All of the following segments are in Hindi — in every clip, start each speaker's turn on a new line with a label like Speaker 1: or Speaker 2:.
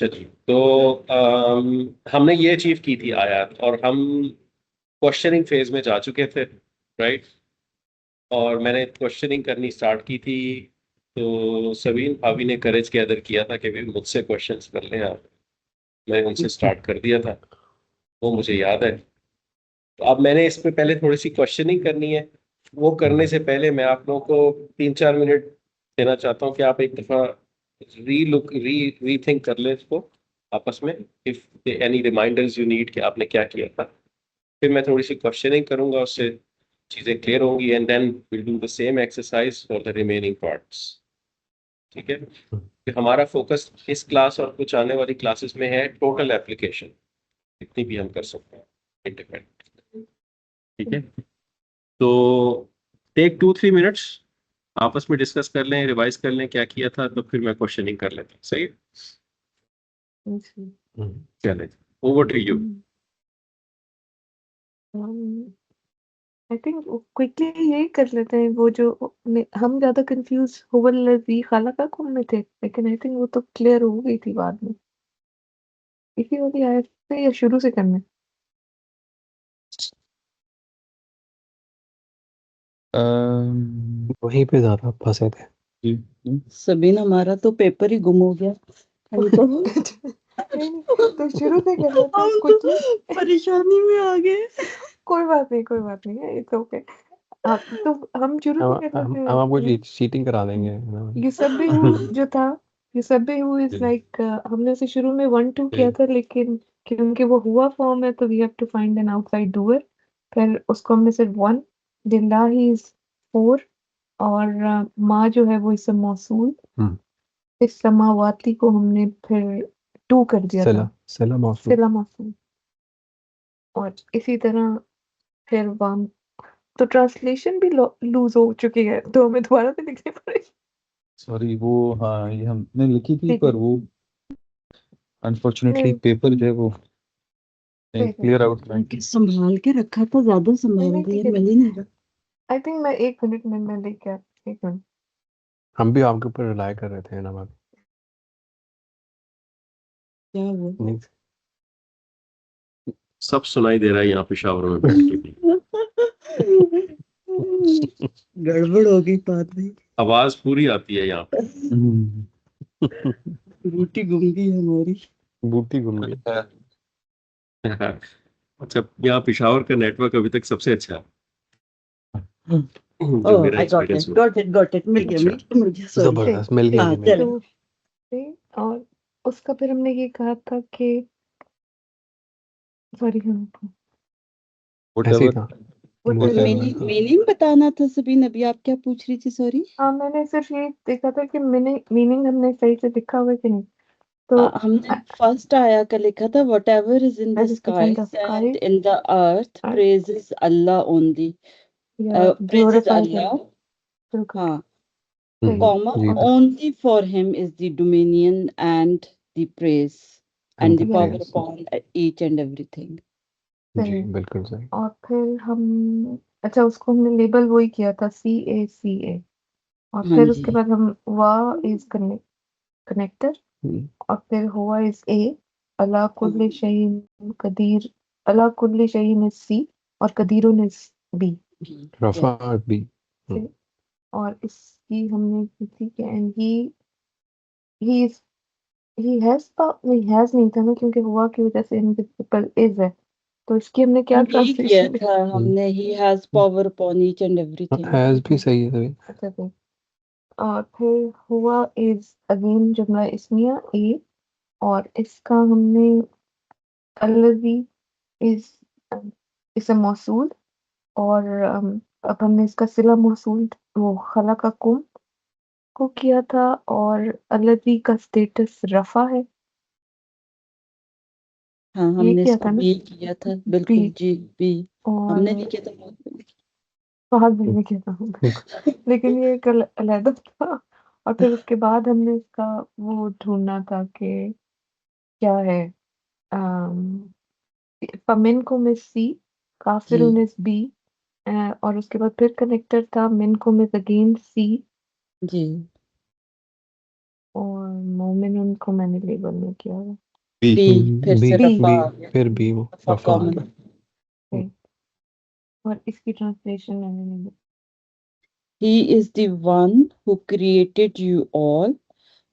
Speaker 1: अच्छा जी। तो हमने ये अचीव की थी आयत, और हम क्वेश्चनिंग फेज में जा चुके थे, राइट। और मैंने क्वेश्चनिंग करनी स्टार्ट की थी, तो सबीन भाभी ने करेज गैदर किया था कि भी मुझसे क्वेश्चंस कर लें आप। मैंने उनसे स्टार्ट कर दिया था, वो मुझे याद है। तो अब मैंने इस पे पहले थोड़ी सी क्वेश्चनिंग करनी है। वो करने से पहले मैं आप लोगों को 3-4 मिनट देना चाहता हूँ कि आप एक दफ़ा रीथिंक कर लें इसको आपस में, if any reminders you need कि आपने क्या किया था। फिर मैं थोड़ी सी क्वेश्चनिंग करूंगा, उससे चीज़ें क्लियर होंगी, and then will do the same exercise for the remaining parts. ठीक है। फिर हमारा फोकस इस क्लास और कुछ आने वाली क्लासेस में है टोटल एप्लीकेशन, जितनी भी हम कर सकते हैं इंडिपेंडेंट। ठीक है। तो टेक 2-3 मिनट्स, आपस में डिस्कस कर लें, रिवाइज कर लें क्या किया था, तो फिर मैं क्वेश्चनिंग कर लेता हूँ। सही है?
Speaker 2: जी।
Speaker 1: चले, over to you.
Speaker 2: I think quickly यही कर लेते हैं, वो जो हम ज्यादा कंफ्यूज हुवल लजी खाला का कौन में थे, लेकिन आई थिंक वो तो क्लियर हो गई थी बाद में। इसी वाली आयत से या शुरू से करना है?
Speaker 3: वहीं पे ज्यादा फंसे थे।
Speaker 4: सबीन हमारा तो पेपर ही गुम हो गया। हम तो
Speaker 2: नहीं, तो शुरू से कर लेते हैं
Speaker 4: हम
Speaker 2: क्विकली।
Speaker 4: तो परेशानी में आ गए।
Speaker 2: कोई बात नहीं है, इट्स ओके। तो हम शुरू से कर लेते
Speaker 3: हम आपको
Speaker 2: हैं।
Speaker 3: चीटिंग करा देंगे है ना?
Speaker 2: युसब्बिहु जो था, युसब्बिहु इज लाइक हमने उसे शुरू में 1-2 किया था, लेकिन क्योंकि वो हुआ फॉर्म है तो we have to find an outside doer. फिर उसको हमने सिर्फ 1, लिल्लाहि इज 4, और माँ जो है वो इसम मौसूल,
Speaker 3: हम्म।
Speaker 2: इस समावाती को हमने फिर 2 कर दिया
Speaker 3: सिला
Speaker 2: था,
Speaker 3: सिला मौसूल।
Speaker 2: सिला मौसूल। और इसी तरह फिर वाम, तो ट्रांसलेशन भी लूज हो चुकी है, तो हमें दोबारा से लिखनी पड़ेगी।
Speaker 5: सॉरी, वो हाँ ये हमने लिखी थी,
Speaker 2: ठीक
Speaker 5: पर
Speaker 2: है,
Speaker 5: वो अनफॉर्चुनेटली
Speaker 2: नहीं
Speaker 5: पेपर जो है वो
Speaker 2: ठीक है,
Speaker 5: क्लियर आउट नहीं।
Speaker 4: संभाल के रखा था, ज्यादा
Speaker 2: नहीं
Speaker 4: संभाल
Speaker 2: नहीं
Speaker 4: दिया,
Speaker 2: ठीक है।
Speaker 4: मिल ही नहीं रहा।
Speaker 2: आई थिंक मैं 1 मिनट में मैं लेके आती, 1 मिनट।
Speaker 3: हम भी आपके ऊपर रिलाई कर रहे थे ना बात।
Speaker 4: क्या हुआ?
Speaker 3: नहीं,
Speaker 1: सब सुनाई दे रहा है यहाँ पेशावर में बैठ के भी।
Speaker 4: गड़बड़ हो गई बात में।
Speaker 1: आवाज पूरी आती है यहाँ पे।
Speaker 4: बूटी गुम गई हमारी।
Speaker 3: बूटी गुम गई।
Speaker 1: अच्छा, यहाँ पेशावर का नेटवर्क अभी तक सबसे अच्छा है, जो
Speaker 4: ओह
Speaker 1: मेरा
Speaker 4: आई गॉट
Speaker 1: एक्सपीरियंस
Speaker 4: इट,
Speaker 1: हुआ।
Speaker 4: मिल गया,
Speaker 1: अच्छा।
Speaker 4: मिल गया, सॉरी।
Speaker 3: जबरदस्त मिल गई
Speaker 4: हाँ
Speaker 3: थी मेरे
Speaker 4: चलो।
Speaker 2: तो और उसका फिर हमने ये कहा था कि सॉरी
Speaker 3: ऐसे ही
Speaker 5: व्हाटएवर
Speaker 3: था।
Speaker 4: मीनिंग मीनिंग बताना था सबीन, अभी आप क्या पूछ रही थी? सॉरी।
Speaker 2: हाँ, मैंने सिर्फ ये देखा था कि मैंने मीनिंग हमने सही से लिखा हुआ है कि नहीं। तो
Speaker 4: हमने फर्स्ट आया का लिखा था, whatever is in the
Speaker 2: in the
Speaker 4: skies and
Speaker 2: sky,
Speaker 4: in the earth
Speaker 2: earth,
Speaker 4: praises Allah only,
Speaker 2: yeah,
Speaker 4: praises
Speaker 2: glorifies him.
Speaker 4: Allah,
Speaker 2: बिल्कुल
Speaker 4: हाँ,
Speaker 2: सही।
Speaker 4: comma,
Speaker 3: जी
Speaker 2: और
Speaker 4: only for him is the dominion and the praise and the
Speaker 3: the
Speaker 4: power
Speaker 3: praise।
Speaker 4: upon each and everything.
Speaker 3: जी
Speaker 2: सही।
Speaker 3: बिल्कुल सही।
Speaker 2: और फिर हम, अच्छा उसको हमने लेबल वही किया था CACA। और
Speaker 4: हाँ
Speaker 2: फिर
Speaker 4: जी।
Speaker 2: उसके बाद हम वाह इज कनेक्टर, और फिर हुआ इज ए, अला कुल्ली शैइन कदीर, अला कुल्ली शैइन इज सी, और कदीरुन इज बी।
Speaker 3: रफा भी।
Speaker 2: और इसकी हमने की थी कि and he is he has, नहीं हैज नहीं था ना, क्योंकि हुआ की वजह से इनविजिबल इज है, तो इसकी हमने क्या
Speaker 4: यही किया
Speaker 2: ट्रांसलेशन
Speaker 4: था हमने, he has power upon each and everything.
Speaker 3: Has भी सही है सभी।
Speaker 2: अच्छा तो और फिर हुआ इज अगेन जुमला इस्मिया ए, और इसका हमने अल्लज़ी इज इसम मौसूल, और अब हमने इसका सिला मौसूल वो खलक़कुम को किया था, और अल्लज़ी का स्टेटस रफ़ा है,
Speaker 4: हाँ
Speaker 2: ये
Speaker 4: हमने
Speaker 2: किया
Speaker 4: इसका
Speaker 2: था ना।
Speaker 4: बी किया था,
Speaker 2: बी,
Speaker 4: बिल्कुल जी, बी हमने
Speaker 2: और
Speaker 4: नहीं किया था बहुत पहले।
Speaker 2: बहुत भी नहीं किया था लेकिन ये एक अलहदा था। और फिर उसके बाद हमने इसका वो ढूंढना था कि क्या है, मिनकुम इज सी, काफिरुन इज बी, और उसके बाद फिर कनेक्टर था मिनकुम इज अगेन सी,
Speaker 4: जी।
Speaker 2: और मोमिनुन को मैंने लेबल नहीं किया हुआ।
Speaker 5: बी
Speaker 4: बी फिर से
Speaker 2: बी,
Speaker 4: रफा आ गया,
Speaker 3: फिर बी वो
Speaker 4: रफा
Speaker 3: रफा आ
Speaker 4: कॉमन।
Speaker 3: गया।
Speaker 2: और इसकी ट्रांसलेशन मैंने नहीं देखी।
Speaker 4: He is the one who created you all,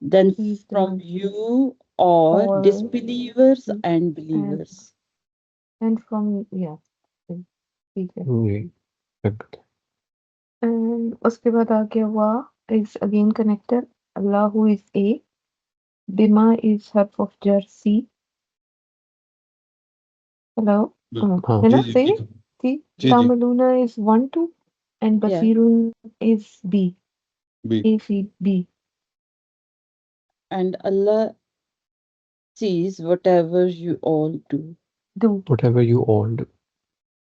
Speaker 4: then
Speaker 2: He is the
Speaker 4: from
Speaker 2: one.
Speaker 4: you all
Speaker 2: All
Speaker 4: disbelievers
Speaker 2: and-
Speaker 4: and believers.
Speaker 2: and from yeah, ठीक है।
Speaker 3: जी बिल्कुल।
Speaker 2: And उसके बाद आ गया वाह is again connector, Allah who is A, Bima is harf of jar C. Hello,
Speaker 3: हाँ
Speaker 2: है ना
Speaker 5: जी
Speaker 2: सही
Speaker 5: जी
Speaker 2: है? ठीक।
Speaker 5: जी।
Speaker 2: Tamaluna is 1 2 and
Speaker 4: Yeah.
Speaker 2: Basirun is B.
Speaker 5: B
Speaker 2: A C B.
Speaker 4: And Allah sees whatever you all do.
Speaker 2: Do
Speaker 3: whatever you all do।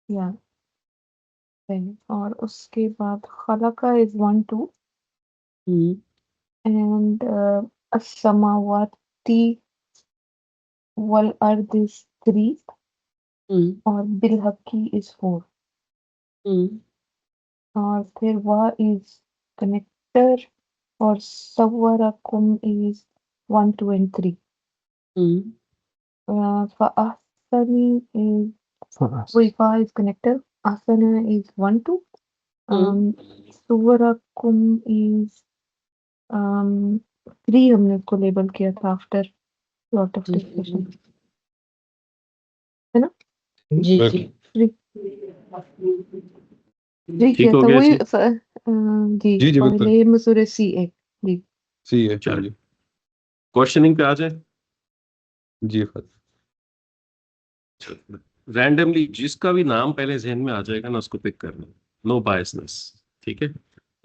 Speaker 2: yeah. सही। और उसके बाद खलका is 1 2
Speaker 4: Hmm.
Speaker 2: and as-samawati wal ard is 3
Speaker 4: Hmm.
Speaker 2: और बिलहकी is 4
Speaker 4: Hmm.
Speaker 2: और फिर वाह is connector और सव्वरकुम is 1 2 and 3
Speaker 4: Hmm.
Speaker 2: फअहसनी is
Speaker 3: हाँ
Speaker 2: Wifa is connector, asana is 1 2 suwarakum is 3 हमने उसको लेबल किया था after lot of
Speaker 4: ji
Speaker 2: discussion, है ना?
Speaker 4: जी जी।
Speaker 2: 3
Speaker 1: ठीक
Speaker 2: किया
Speaker 1: हो
Speaker 2: था
Speaker 1: गया
Speaker 2: वही
Speaker 1: जी?
Speaker 2: जी
Speaker 5: जी बिल्कुल
Speaker 2: पहले मसूरे सी एक जी
Speaker 5: सी है
Speaker 1: चलो।
Speaker 5: जी
Speaker 1: क्वेश्चनिंग पे आ जाए।
Speaker 5: जी फत
Speaker 1: रैंडमली जिसका भी नाम पहले जहन में आ जाएगा ना उसको पिक करना, नो बायसनेस। ठीक है,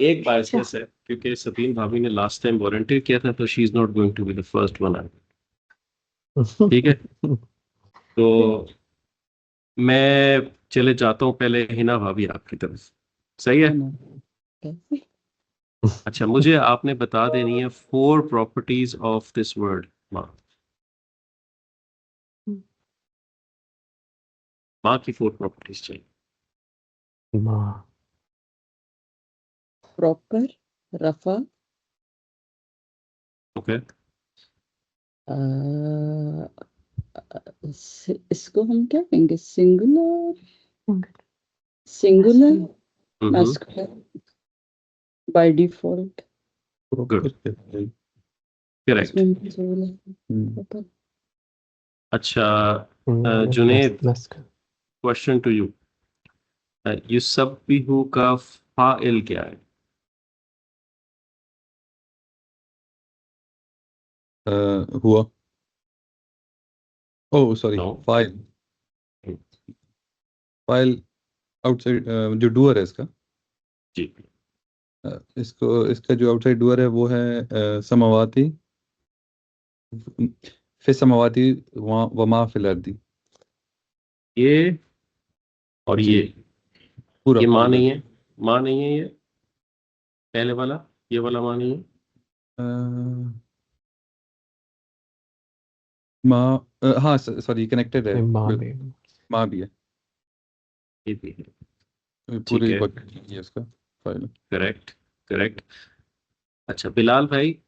Speaker 1: एक बायसनेस है क्योंकि सबीन भाभी ने लास्ट टाइम वॉलंटियर किया था तो she is not going to be the first one. ठीक है, तो मैं चले जाता हूँ पहले हिना भाभी आपकी तरफ। सही है?
Speaker 4: Okay.
Speaker 1: अच्छा, मुझे आपने बता देनी है 4 प्रॉपर्टीज ऑफ दिस वर्ड माँ। माँ की 4 प्रॉपर्टीज चाहिए।
Speaker 3: माँ
Speaker 4: Proper, रफा,
Speaker 1: ओके,
Speaker 4: इसको हम क्या कहेंगे? Singular masculine by default.
Speaker 1: Good, correct.
Speaker 4: इसमें मौजूद है proper।
Speaker 1: अच्छा, जुनेद,
Speaker 3: मस्क
Speaker 1: क्वेश्चन टू यू, युसब्बिहु का फाइल क्या है?
Speaker 5: हुआ ओह सॉरी
Speaker 1: No.
Speaker 5: फाइल फाइल आउटसाइड जो डूअर है इसका
Speaker 1: जी,
Speaker 5: इसको इसका जो आउटसाइड डूअर है वो है समावाती फिर समावाती वमा फिल अर्दी
Speaker 1: ये और
Speaker 5: जी
Speaker 1: ये
Speaker 5: पूरा
Speaker 1: माँ
Speaker 5: पूरा
Speaker 1: नहीं है, माँ नहीं है ये पहले वाला, ये वाला माँ नहीं है।
Speaker 5: माँ हाँ सॉरी कनेक्टेड है
Speaker 3: माँ
Speaker 5: बिल्कुल,
Speaker 3: में
Speaker 5: माँ भी है
Speaker 1: ये भी है। ठीक
Speaker 5: पूरी
Speaker 1: है,
Speaker 5: बकेट है उसका फाइल।
Speaker 1: Correct correct. अच्छा बिलाल भाई,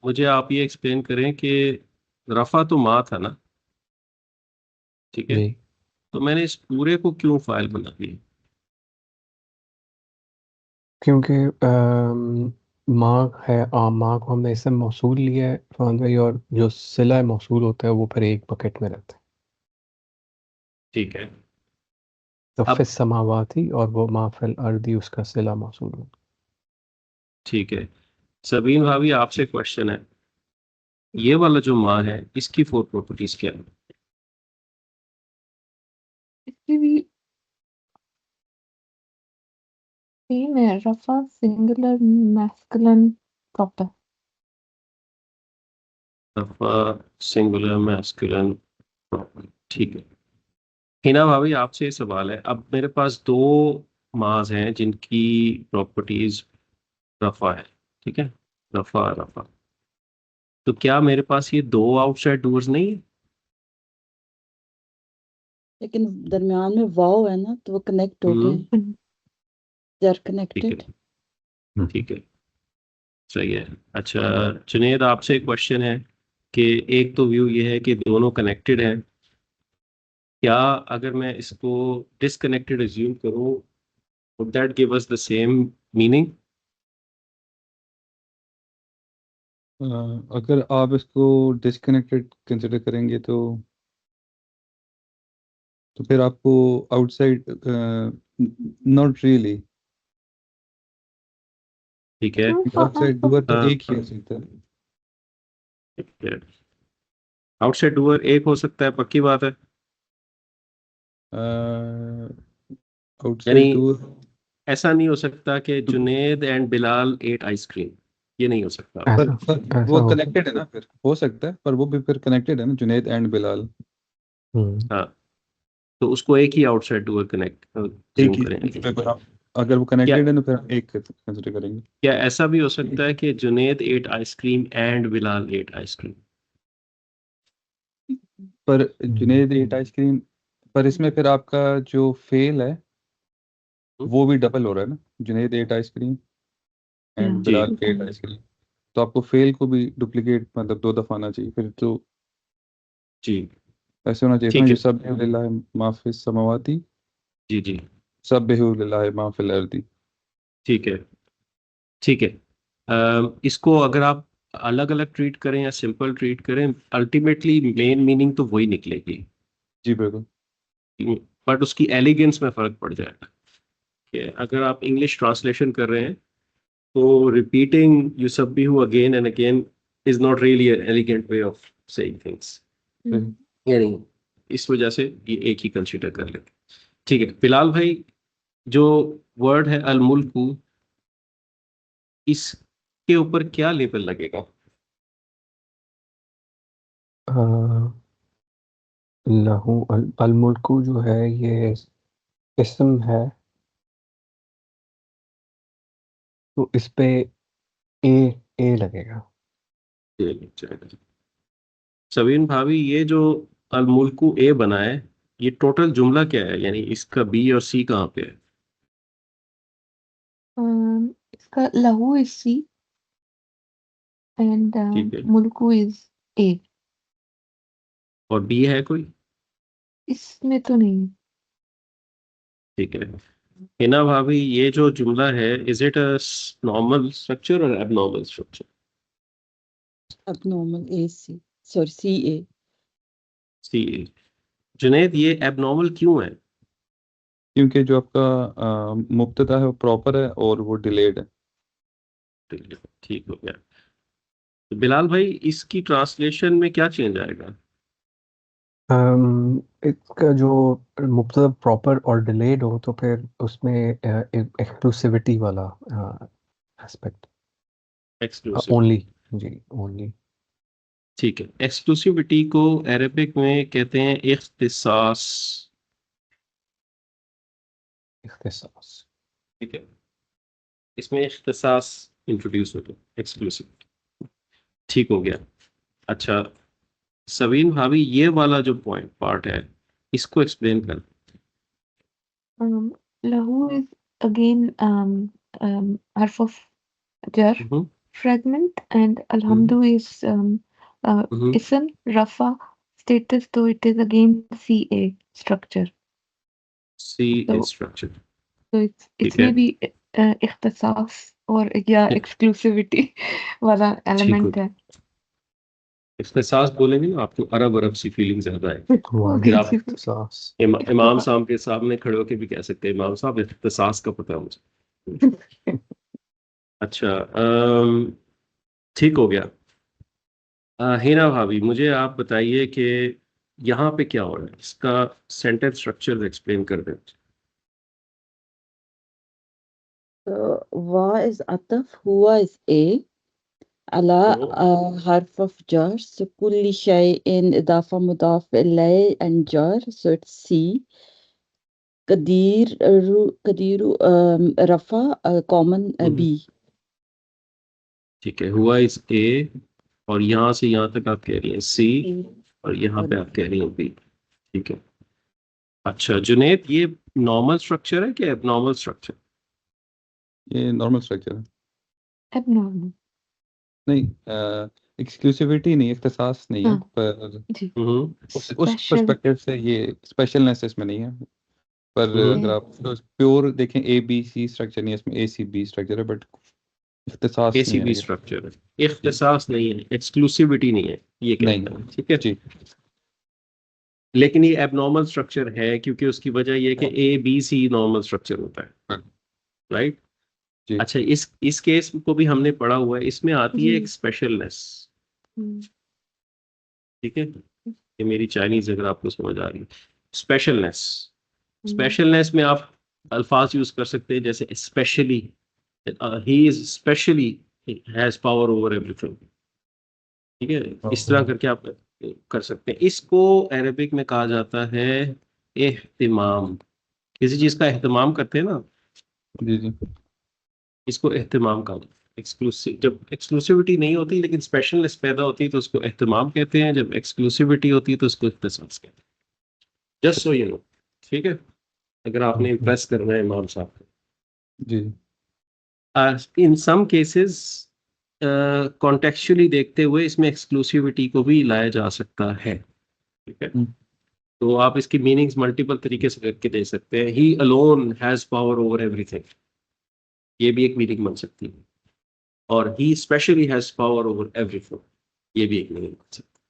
Speaker 1: मुझे आप ये एक्सप्लेन करें कि रफा तो माँ था ना, ठीक है,
Speaker 3: जी
Speaker 1: तो मैंने इस पूरे को क्यों फाइल बना दी?
Speaker 3: क्योंकि माँ है माँ को हमने इससे मौसूल लिया है फहद भाई, और जो सिला मौसूल होता है वो फिर एक बकेट में रहता है।
Speaker 1: ठीक है,
Speaker 3: तो
Speaker 1: अब
Speaker 3: फिर समावाती और वो माँ फिल अर्दी उसका सिला मौसूल होता
Speaker 1: ठीक है, सबीन भाभी आपसे क्वेश्चन है, ये वाला जो माँ है इसकी 4 प्रॉपर्टीज क्या है?
Speaker 2: इसकी भी सेम है, रफा सिंगुलर मैस्कुलिन प्रॉपर।
Speaker 1: रफा सिंगुलर मैस्कुलिन प्रॉपर, ठीक है। हिना भाभी आपसे ये सवाल है, अब मेरे पास 2 मास हैं जिनकी प्रॉपर्टीज रफा है, ठीक है, रफा रफा, तो क्या मेरे पास ये 2 आउटसाइड डोर्स नहीं है?
Speaker 4: लेकिन दरमियान में वाव है ना, तो वो कनेक्ट हो गए, दे आर
Speaker 1: ठीक
Speaker 4: कनेक्टेड।
Speaker 1: है, ठीक है। सही है। अच्छा जुनेद, आपसे एक क्वेश्चन है कि एक तो व्यू ये है कि दोनों कनेक्टेड हैं, क्या अगर मैं इसको डिसकनेक्टेड एज्यूम करूं, would that give us the same meaning?
Speaker 5: अगर आप इसको डिस्कनेक्टेड कंसिडर करेंगे तो फिर आपको आउटसाइड, नॉट रियली,
Speaker 1: ठीक है।
Speaker 5: आउटसाइड डूअर तो
Speaker 1: हाँ,
Speaker 5: एक ही हो सकता है।
Speaker 1: ठीक है। आउटसाइड डूअर एक हो सकता है, पक्की बात है।
Speaker 5: आउटसाइड
Speaker 1: यानी
Speaker 5: डूअर,
Speaker 1: ऐसा नहीं हो सकता कि Junaid and Bilal ate ice cream, ये नहीं हो सकता।
Speaker 3: ऐसा
Speaker 5: पर
Speaker 3: ऐसा
Speaker 5: वो
Speaker 3: हो
Speaker 5: कनेक्टेड है ना, फिर हो सकता है, पर वो भी फिर कनेक्टेड है ना, जुनैद एंड बिलाल।
Speaker 1: हाँ, तो उसको एक ही आउटसाइड डूअर कनेक्ट
Speaker 5: एक
Speaker 1: ज्यूम
Speaker 5: ही,
Speaker 1: करेंगे।
Speaker 5: फिर अगर वो
Speaker 1: क्या
Speaker 5: कनेक्टेड है ना, फिर हम एक कंसिडर करेंगे।
Speaker 1: क्या ऐसा भी हो सकता है कि Junaid eight ice cream and Bilal ate ice cream?
Speaker 5: पर जुनैद एट आइसक्रीम, पर इसमें फिर आपका जो फेल है वो भी डबल हो रहा है ना, Junaid ate ice cream and
Speaker 2: Yeah.
Speaker 1: जी
Speaker 5: बिलाल एट आइसक्रीम, तो आपको फेल को भी डुप्लीकेट मतलब 2 दफा आना चाहिए फिर तो।
Speaker 1: जी।
Speaker 5: ऐसे होना चाहिए था ना,
Speaker 1: ठीक है।
Speaker 5: जो सब लिल्लाहि मा फिस समावाती,
Speaker 1: जी जी।
Speaker 5: सब लिल्लाहि मा फिल अर्दी।
Speaker 1: ठीक है। ठीक है। इसको अगर आप अलग अलग ट्रीट करें या सिंपल ट्रीट करें, अल्टीमेटली मेन मीनिंग तो वही निकलेगी,
Speaker 5: जी बिल्कुल।
Speaker 1: बट उसकी एलिगेंस में फर्क पड़ जाएगा। कि अगर आप इंग्लिश ट्रांसलेशन कर रहे हैं तो रिपीटिंग युसब्बिहु again and again is not really an elegant way of saying things,
Speaker 5: सही।
Speaker 1: यानी इस वजह से ये एक ही कंसीडर कर लेते। ठीक है बिलाल भाई, जो वर्ड है अल मुल्कु, इसके ऊपर क्या लेबल लगेगा?
Speaker 3: लहू अल मुल्कु जो है ये इसम है, तो इस पे ए ए लगेगा।
Speaker 1: सवीन भाभी, ये जो अल मुल्कु ए बना है, ये टोटल जुमला क्या है? यानी इसका बी और सी कहाँ पे है?
Speaker 2: इसका lahu is C and
Speaker 1: ठीक है।
Speaker 2: mulku is A.
Speaker 1: और बी है कोई?
Speaker 2: इसमें तो नहीं।
Speaker 1: ठीक है। हिना भाभी, ये जो जुमला है, is it a normal structure और abnormal structure?
Speaker 4: abnormal AC, sorry, CA.
Speaker 1: C. Junaid, ये एबनॉर्मल क्यों है?
Speaker 5: क्योंकि जो आपका मुब्तदा है वो प्रॉपर है और वो डिलेड है।
Speaker 1: ठीक हो गया। तो बिलाल भाई, इसकी ट्रांसलेशन में क्या चेंज आएगा?
Speaker 3: इसका जो मुब्तदा प्रॉपर और डिलेड हो तो फिर उसमें एक्सक्लूसिविटी वाला एस्पेक्ट,
Speaker 1: एक्सक्लूसिव।
Speaker 3: ओनली, जी ओनली।
Speaker 1: ठीक है। एक्सक्लूसिविटी को अरबिक में कहते हैं इख्तिसास।
Speaker 3: इख्तिसास।
Speaker 1: ठीक है, इसमें इख्तिसास इंट्रोड्यूस हो गया, एक्सक्लूसिव। ठीक हो गया। अच्छा सवीन भाभी, ये वाला जो पॉइंट पार्ट है, इसको एक्सप्लेन कर।
Speaker 2: lahu is again harf of jar
Speaker 1: hmm
Speaker 2: fragment and
Speaker 1: hmm
Speaker 2: alhamdu is ism rafa status, so it is again CA structure.
Speaker 1: C
Speaker 2: So
Speaker 1: structure.
Speaker 2: तो
Speaker 1: ठीक है।
Speaker 2: इसमें भी इख्तिसास और या एक्सक्लूसिविटी वाला
Speaker 1: ठीक हो।
Speaker 2: एलिमेंट है।
Speaker 1: इख्तिसास बोलेंगे ना, आपको अरब अरब सी फीलिंग ज्यादा है। फिर
Speaker 3: वाली
Speaker 1: आप
Speaker 3: इख्तिसास।
Speaker 1: इमाम साहब के सामने खड़े होके भी कह सकते हैं, इमाम साहब इख्तिसास का पता है मुझे। अच्छा ठीक हो गया। हिना भाभी, मुझे आप बताइए कि यहाँ पे क्या हो रहा है, इसका सेंटेंस स्ट्रक्चर एक्सप्लेन कर दें।
Speaker 4: So, wa is ataf, huwa is A, ala harf of jar, so kulli shay in idafa mudaf ilay and jar, so it's C. Kadiru rafa common B.
Speaker 1: ठीक है, हुआ इज ए, और यहाँ से यहाँ तक आप कह रही हैं सी, और यहाँ पे आप कह रही हैं बी। ठीक है। अच्छा जुनेद, ये नॉर्मल स्ट्रक्चर है कि एबनॉर्मल स्ट्रक्चर?
Speaker 5: ये नॉर्मल स्ट्रक्चर है।
Speaker 2: एबनॉर्मल।
Speaker 5: नहीं, एक्सक्लूसिविटी नहीं, इख्तिसास नहीं है,
Speaker 2: हाँ।
Speaker 5: पर
Speaker 2: जी
Speaker 5: उस
Speaker 2: स्पेशल
Speaker 5: पर्सपेक्टिव से ये स्पेशलनेस इसमें नहीं है। पर अगर आप प्योर देखें, ए बी सी स्ट्रक्चर नहीं है इसमें, ए सी बी स्ट्रक्चर है, बट इख्तिसास नहीं
Speaker 1: ACB
Speaker 5: है।
Speaker 1: स्ट्रक्चर है, इख्तिसास नहीं है, एक्सक्लूसिविटी नहीं है, ये
Speaker 5: नहीं,
Speaker 1: कहता है, ठीक है।
Speaker 5: जी
Speaker 1: लेकिन ये एबनॉर्मल स्ट्रक्चर है क्योंकि उसकी वजह ये है कि ABC नॉर्मल स्ट्रक्चर होता है, राइट।
Speaker 5: जी
Speaker 1: अच्छा, इस केस को भी हमने पढ़ा हुआ है, इसमें आती है
Speaker 2: जी
Speaker 1: एक स्पेशलनेस,
Speaker 2: हम्म,
Speaker 1: ठीक है। ये मेरी चाइनीज अगर आपको समझ आ रही है, स्पेशलनेस।
Speaker 2: हम्म,
Speaker 1: स्पेशलनेस में आप अल्फाज यूज कर सकते हैं जैसे specially, he is specially has power over everything, ठीक है। इस तरह करके आप कर सकते हैं। इसको अरबिक में कहा जाता है एहतिमाम। किसी चीज का एहतमाम करते हैं ना,
Speaker 5: जी जी
Speaker 1: इसको एहतमाम कहा जाता है। एक्सक्लूसिव, जब एक्सक्लूसिविटी नहीं होती लेकिन स्पेशलनेस पैदा होती है तो उसको एहतमाम कहते हैं, जब एक्सक्लूसिविटी होती है तो उसको इख्तिसास कहते हैं। जस्ट सो यू नो, ठीक है, अगर आपने इम्प्रेस करना है इमाम साहब को।
Speaker 5: जी
Speaker 1: इन सम केसेस कॉन्टेक्चुअली देखते हुए इसमें एक्सक्लूसिविटी को भी लाया जा सकता है, ठीक है।
Speaker 5: हम्म,
Speaker 1: तो आप इसकी मीनिंग्स मल्टीपल तरीके से करके दे सकते हैं। He alone has power over everything, ये भी एक मीनिंग बन सकती है। और he specially has power over everything, ये भी एक मीनिंग बन सकती है,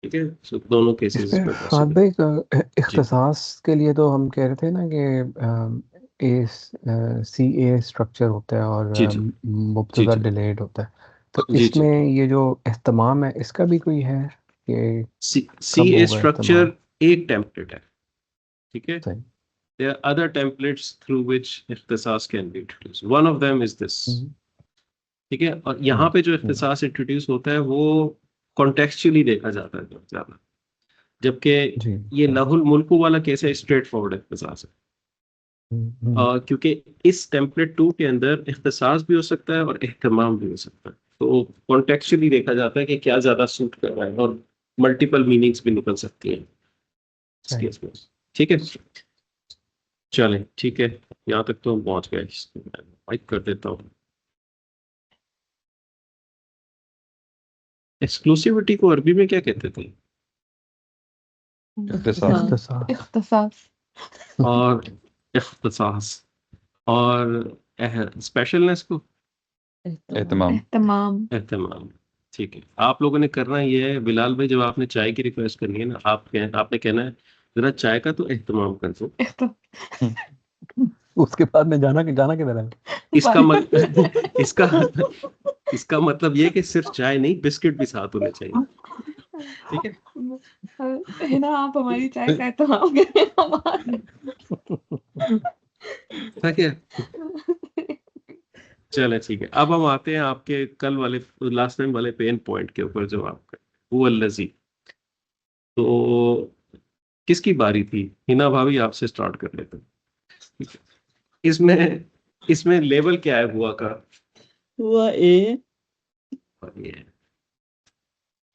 Speaker 1: ठीक है। सो दोनों केसेस
Speaker 3: इसमें
Speaker 1: इसमें
Speaker 3: फाद
Speaker 1: पॉसिबल।
Speaker 3: भाई
Speaker 1: जी
Speaker 3: इख्तिसास के लिए तो हम कह रहे थे ना कि ए सी ए स्ट्रक्चर होता है और
Speaker 1: जी जी जी
Speaker 3: मुब्तदा
Speaker 1: जी
Speaker 3: डिलेड होता है, तो
Speaker 1: जी जी।
Speaker 3: इसमें ये जो एहतमाम है इसका भी कोई है कि
Speaker 1: सी
Speaker 3: कब
Speaker 1: ए
Speaker 3: होगा एहतमाम?
Speaker 1: स्ट्रक्चर एक टेम्पलेट है, ठीक है।
Speaker 3: सही।
Speaker 1: There are other templates through which इख्तिसास can be introduced. One of them is this,
Speaker 3: हम्म,
Speaker 1: ठीक है। और यहाँ पे जो
Speaker 3: हम्म,
Speaker 1: इख्तिसास इंट्रोड्यूस होता है वो कॉन्टेक्चुअली देखा जाता है बहुत ज्यादा, जबकि
Speaker 3: जी
Speaker 1: ये
Speaker 3: सही।
Speaker 1: लहुल मुल्कु वाला केस है, स्ट्रेट फॉरवर्ड इख्तिसास है। क्योंकि इस टेम्पलेट 2 के अंदर इख्तिसास भी हो सकता है और एहतमाम भी हो सकता है, तो कॉन्टेक्चुअली देखा जाता है कि क्या ज्यादा सूट कर रहा है, और मल्टीपल मीनिंग्स भी निकल सकती हैं इस
Speaker 3: सही।
Speaker 1: केस में, ठीक है। चलें, ठीक है, यहाँ तक तो हम पहुंच गए। माइक कर देता हूँ। एक्सक्लूसिविटी को अरबी में क्या कहते थे?
Speaker 5: इख्तिसास
Speaker 3: इख्तिसास।
Speaker 2: इख्तिसास
Speaker 1: और इख्तिसास, और स्पेशलनेस को
Speaker 5: एहतमाम।
Speaker 2: एहतमाम
Speaker 1: एहतमाम, ठीक है। आप लोगों ने करना ये है, बिलाल भाई, जब आपने चाय की रिक्वेस्ट करनी है ना, आपने कहना है जरा चाय का तो एहतमाम कर दो।
Speaker 3: उसके बाद में जाना जाना किधर है?
Speaker 1: इसका इसका इसका मतलब ये कि सिर्फ चाय नहीं, बिस्किट भी साथ होने चाहिए, ठीक है।
Speaker 2: है ना, आप हमारी चाय का एहतमाम करें हमारा
Speaker 1: ठीक है, चले, ठीक है। अब हम आते हैं आपके कल वाले, लास्ट टाइम वाले पेन पॉइंट के ऊपर, जो आपका वो अल्लज़ी। तो किसकी बारी थी? हिना भाभी, आपसे स्टार्ट कर लेते हैं। इसमें इसमें लेवल क्या है हुआ का?
Speaker 4: हुआ ए
Speaker 1: और ये,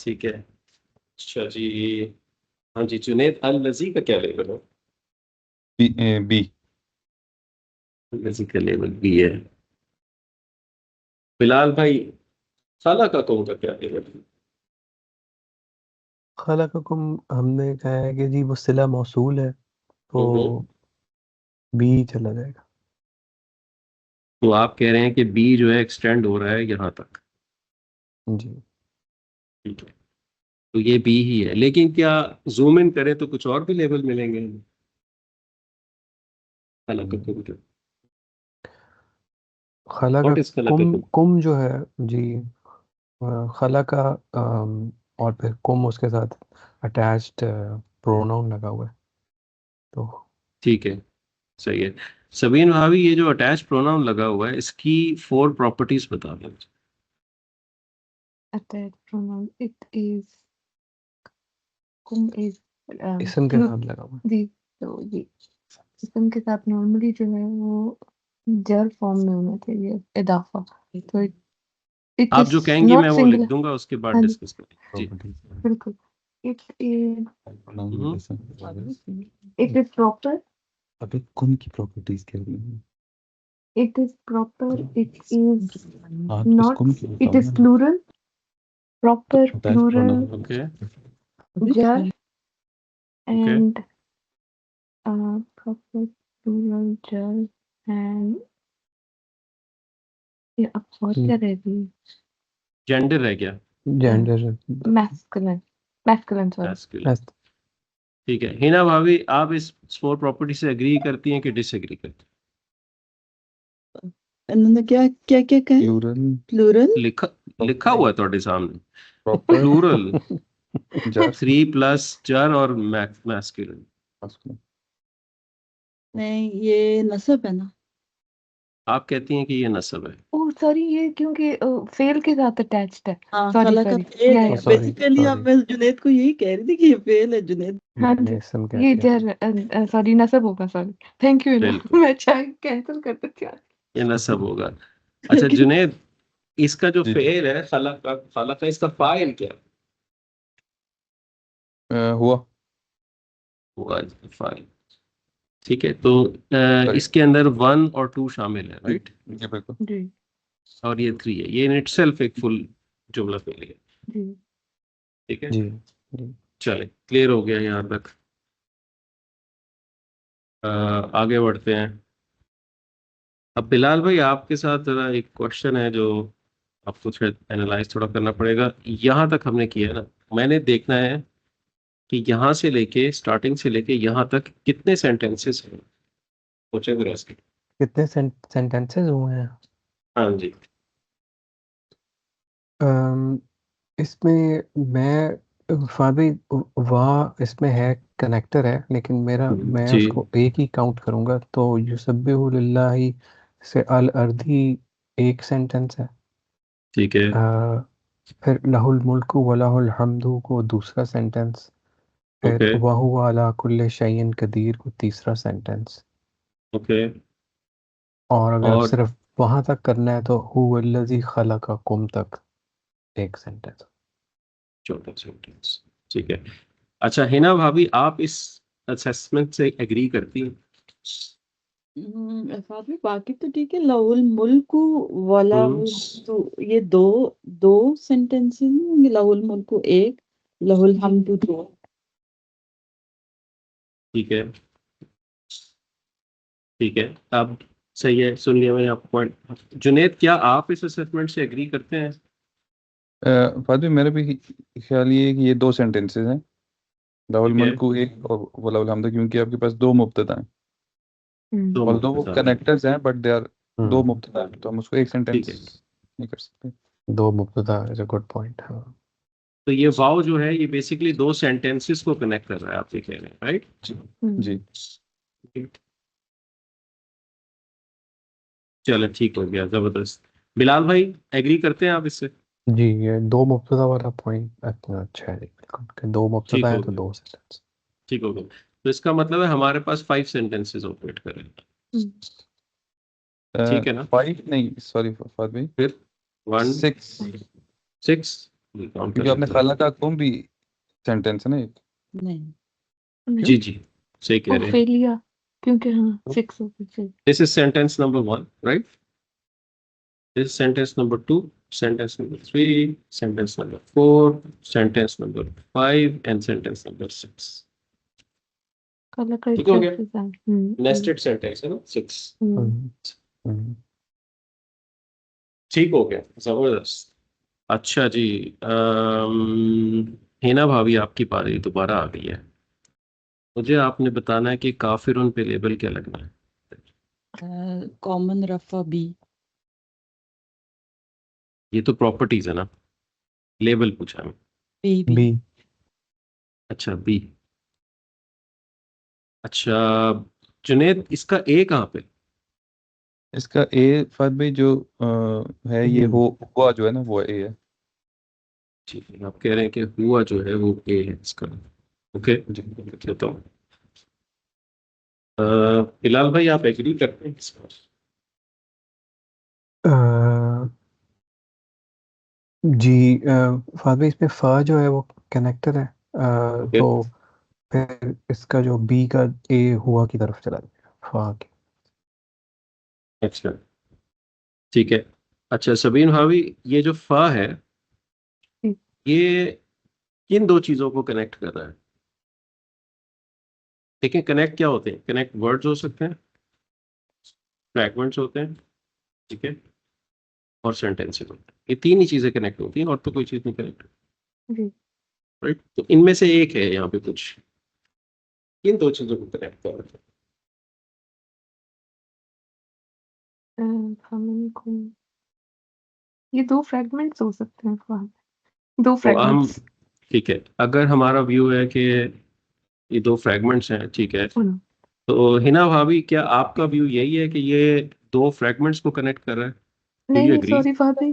Speaker 1: ठीक है। अच्छा जी, हाँ जी, जुनेद, अल्लज़ी का क्या लेवल है?
Speaker 5: बी
Speaker 1: अल्लज़ी का लेवल भी है। बिलाल भाई, खाला का कौन का क्या लेवल है?
Speaker 3: खलक़कुम हमने कहा है कि जी वो सिला मौसूल है, तो
Speaker 1: हम्म।
Speaker 3: बी चला जाएगा।
Speaker 1: तो आप कह रहे हैं कि बी जो है एक्सटेंड हो रहा है यहाँ तक,
Speaker 3: जी
Speaker 1: ठीक है। तो ये बी ही है, लेकिन क्या जूम इन करें तो कुछ और भी लेवल मिलेंगे खाला का कौन के?
Speaker 3: खला का
Speaker 1: व्हाट इज खाला का कौन?
Speaker 3: कुम जो है जी, खला का और फिर कुम उसके साथ अटैच्ड प्रोनाउन लगा हुआ है, तो
Speaker 1: ठीक है, सही है। सबीन भाभी, ये जो अटैच प्रोनाउन लगा हुआ है, इसकी 4 प्रॉपर्टीज बता दें मुझे।
Speaker 2: attached pronoun it is kum is
Speaker 3: इसम के साथ लगा हुआ है।
Speaker 2: जी, तो ये इसम के साथ नॉर्मली जो है वो जर फॉर्म में होना चाहिए, इदाफा। तो इट
Speaker 1: आप
Speaker 2: इज
Speaker 1: जो कहेंगी
Speaker 2: नॉट
Speaker 1: मैं वो लिख
Speaker 2: सिंगुलर।
Speaker 1: दूंगा, उसके बाद
Speaker 2: हाँ जी,
Speaker 1: डिस्कस करेंगे जी।
Speaker 2: बिल्कुल। It is
Speaker 1: hmm.
Speaker 2: It is proper
Speaker 5: अबे कुम की प्रॉपर्टीज क्या होगी?
Speaker 2: It is proper. It is
Speaker 5: आप
Speaker 2: not.
Speaker 5: इसको भी क्यों
Speaker 2: It is
Speaker 5: बताओ
Speaker 2: plural. Proper
Speaker 5: Attached
Speaker 2: plural
Speaker 5: pronoun.
Speaker 1: Okay.
Speaker 2: jar
Speaker 1: Okay.
Speaker 2: and proper plural jar and ये अब और क्या रह गई?
Speaker 1: जेंडर है क्या?
Speaker 3: Gender
Speaker 2: Masculine. Masculine, sorry.
Speaker 1: Masculine. ठीक है, हिना भाभी आप इस 4 प्रॉपर्टी से एग्री करती हैं कि डिसएग्री करती
Speaker 4: इन्होंने क्या क्या क्या कहा
Speaker 5: प्लूरल
Speaker 4: प्लूरल
Speaker 1: हैं? लिखा हुआ है तुम्हारे सामने
Speaker 5: प्रॉपर
Speaker 1: प्लूरल
Speaker 5: जर
Speaker 1: 3 प्लस जर और मैस्कुलिन।
Speaker 4: नहीं ये नसब है ना
Speaker 1: आप कहती हैं कि ये नस्ब है।
Speaker 2: ओह सॉरी, ये क्योंकि फेल के साथ अटैच्ड है।
Speaker 4: हाँ
Speaker 2: Sorry,
Speaker 4: खाला का
Speaker 2: sorry.
Speaker 4: फेल
Speaker 2: Yeah,
Speaker 4: है
Speaker 2: yeah.
Speaker 3: sorry,
Speaker 4: बेसिकली अब
Speaker 3: sorry.
Speaker 4: मैं जुनेद को यही कह रही थी कि ये फेल है जुनेद
Speaker 2: हाँ
Speaker 3: मैंने
Speaker 2: जी,
Speaker 3: इसम कह
Speaker 2: ये
Speaker 3: दिया
Speaker 2: जर सॉरी नसब होगा। Sorry, thank you.
Speaker 1: बिल्कुल।
Speaker 2: मैं चाहे कैंसिल कर देती हूँ।
Speaker 1: ये नस्ब होगा। अच्छा जुनेद, इसका जो
Speaker 5: जी।
Speaker 1: फेल है खलक का इसका फाइल क्या
Speaker 5: हुआ
Speaker 1: होगा? फाइल। ठीक है, तो इसके अंदर 1 और 2 शामिल है, राइट?
Speaker 5: ये बिल्कुल
Speaker 2: जी
Speaker 1: और ये 3 है। ये इन इटसेल्फ एक फुल जुमला फेल है।
Speaker 2: जी
Speaker 1: ठीक है,
Speaker 3: जी जी
Speaker 1: चले क्लियर हो गया यहाँ तक। आगे बढ़ते हैं। अब बिलाल भाई आपके साथ जरा एक क्वेश्चन है जो आपको शायद एनालाइज थोड़ा करना पड़ेगा। यहाँ तक हमने किया है ना, मैंने देखना है कि यहाँ से लेके स्टार्टिंग से लेके यहाँ तक कितने सेंटेंसेस हैं। सोचे जरा इसके।
Speaker 3: कितने सेंटेंसेस हुए हैं?
Speaker 1: हाँ जी।
Speaker 3: इसमें मैं फादी वाह इसमें है, कनेक्टर है, लेकिन मैं
Speaker 1: जी
Speaker 3: उसको एक ही काउंट करूंगा। तो युसब्बिहु लिल्लाहि से अल अर्दी एक सेंटेंस है।
Speaker 1: ठीक है।
Speaker 3: फिर लहुल मुल्कु व लहुल हम्दु को दूसरा सेंटेंस। फिर
Speaker 1: ओके
Speaker 3: वहुवा अला कुल्ले शैइन कदीर को तीसरा सेंटेंस।
Speaker 1: ओके।
Speaker 3: और अगर
Speaker 1: और
Speaker 3: सिर्फ वहां तक करना है तो हुवल्लज़ी खलक़कुम तक एक सेंटेंस।
Speaker 1: छोटा सेंटेंस। ठीक है। अच्छा हिना भाभी आप इस असेसमेंट से एग्री करती हैं?
Speaker 4: साथ में बाकी तो ठीक है लहुल मुल्कु वाला
Speaker 1: हम्म,
Speaker 4: तो ये दो दो सेंटेंसेस नहीं होंगे लहुल मुल्कु एक लहुल हमदु दो
Speaker 1: ठीक है ठीक है। अब सही है, सुन लिया मैंने आपका पॉइंट। जुनेद क्या आप इस असेसमेंट से एग्री करते हैं?
Speaker 5: फादर मेरा भी ख्याल ये है कि ये 2 सेंटेंसेस हैं लाहुल
Speaker 1: ठीक है।
Speaker 5: मुल्कु एक और वलाहुल हम्द, क्योंकि आपके पास 2 मुब्तदा हैं।
Speaker 1: दो
Speaker 5: ऑल्दो वो
Speaker 1: मुब्तदा हैं।
Speaker 5: कनेक्टर्स हैं बट दे आर 2
Speaker 3: हम्म,
Speaker 5: मुब्तदा हैं, तो हम उसको एक
Speaker 1: ठीक है,
Speaker 5: सेंटेंस नहीं कर सकते।
Speaker 3: दो मुब्तदा इज अ गुड पॉइंट। हाँ
Speaker 1: तो ये वाव जो है ये बेसिकली 2 सेंटेंसेस को कनेक्ट कर रहा है, आप ये कह रहे हैं, राइट?
Speaker 5: जी
Speaker 1: चलो ठीक हो गया, जबरदस्त। बिलाल भाई एग्री करते हैं आप इससे?
Speaker 3: जी, ये दो मुब्तदा वाला पॉइंट अच्छा है। बिल्कुल कि दो मुब्तदा
Speaker 1: ठीक
Speaker 3: है
Speaker 1: हो
Speaker 3: तो
Speaker 1: गया,
Speaker 3: दो सेंटेंस।
Speaker 1: ठीक हो गया। तो इसका मतलब है हमारे पास 5 सेंटेंसेस ऑपरेट कर रहे हैं। ठीक है ना?
Speaker 5: 5 नहीं सॉरी फादर भाई
Speaker 1: फिर 1
Speaker 5: 6
Speaker 1: 6 काउंट कर
Speaker 5: क्योंकि आपने
Speaker 1: लेते हैं।
Speaker 5: खाला का कुम भी सेंटेंस है ना एक।
Speaker 4: नहीं
Speaker 1: जी जी, सही कह रहे हैं।
Speaker 2: ओफेलिया, क्योंकि हाँ 6 हो गए।
Speaker 1: This is sentence number 1, right? This is sentence number 2, sentence number 3, sentence number 4, sentence number 5 and sentence number 6.
Speaker 2: Colour का
Speaker 1: ठीक हो गया?
Speaker 2: itself
Speaker 1: नेस्टेड सेंटेंस है ना 6।
Speaker 3: हम्म, हम्म,
Speaker 1: ठीक हो गया, जबरदस्त। अच्छा जी, हिना भाभी आपकी पारी दोबारा आ गई है। मुझे आपने बताना है कि काफिरुन पे लेबल क्या लगना है।
Speaker 4: कॉमन रफा बी
Speaker 1: ये तो प्रॉपर्टीज है ना, लेबल पूछा मैं।
Speaker 4: बी बी
Speaker 3: बी
Speaker 1: अच्छा बी। अच्छा जुनेद, इसका ए कहाँ पे?
Speaker 5: इसका ए फादर भाई जो है ये हो हुआ जो है ना वो ए है।
Speaker 1: ठीक है, आप कह रहे हैं कि हुआ जो है वो ए है इसका। ओके,
Speaker 5: जी
Speaker 1: तो बिलाल भाई आप एग्री करते हैं इस पर?
Speaker 3: जी फादर इसमें फा जो है वो कनेक्टर है।
Speaker 1: ओके
Speaker 3: तो फिर इसका जो बी का ए हुआ की तरफ चला जाएगा फा के।
Speaker 1: अच्छा ठीक है। अच्छा सबीन भाभी, ये जो फा है
Speaker 2: जी।
Speaker 1: ये किन दो चीजों को कनेक्ट कर रहा है? देखिए कनेक्ट क्या होते हैं, कनेक्ट वर्ड्स हो सकते हैं, फ्रैगमेंट्स होते हैं, ठीक है, और सेंटेंसेस होते हैं। ये तीन ही चीजें कनेक्ट होती हैं और तो कोई चीज नहीं कनेक्ट,
Speaker 2: जी।
Speaker 1: राइट? तो इनमें से एक है यहाँ पे कुछ, किन दो चीजों को कनेक्ट कर रहा है?
Speaker 2: हमको ये दो फ्रैगमेंट्स हो सकते हैं फा दो
Speaker 1: तो हम,
Speaker 2: फ्रैगमेंट्स।
Speaker 1: ठीक है, अगर हमारा व्यू है कि ये दो फ्रैगमेंट्स हैं, ठीक है, तो हिना भाभी क्या आपका व्यू यही है कि ये दो फ्रैगमेंट्स को कनेक्ट कर रहा है? डू
Speaker 2: नहीं
Speaker 1: यू
Speaker 2: नहीं
Speaker 1: एग्री?
Speaker 2: सॉरी भाभी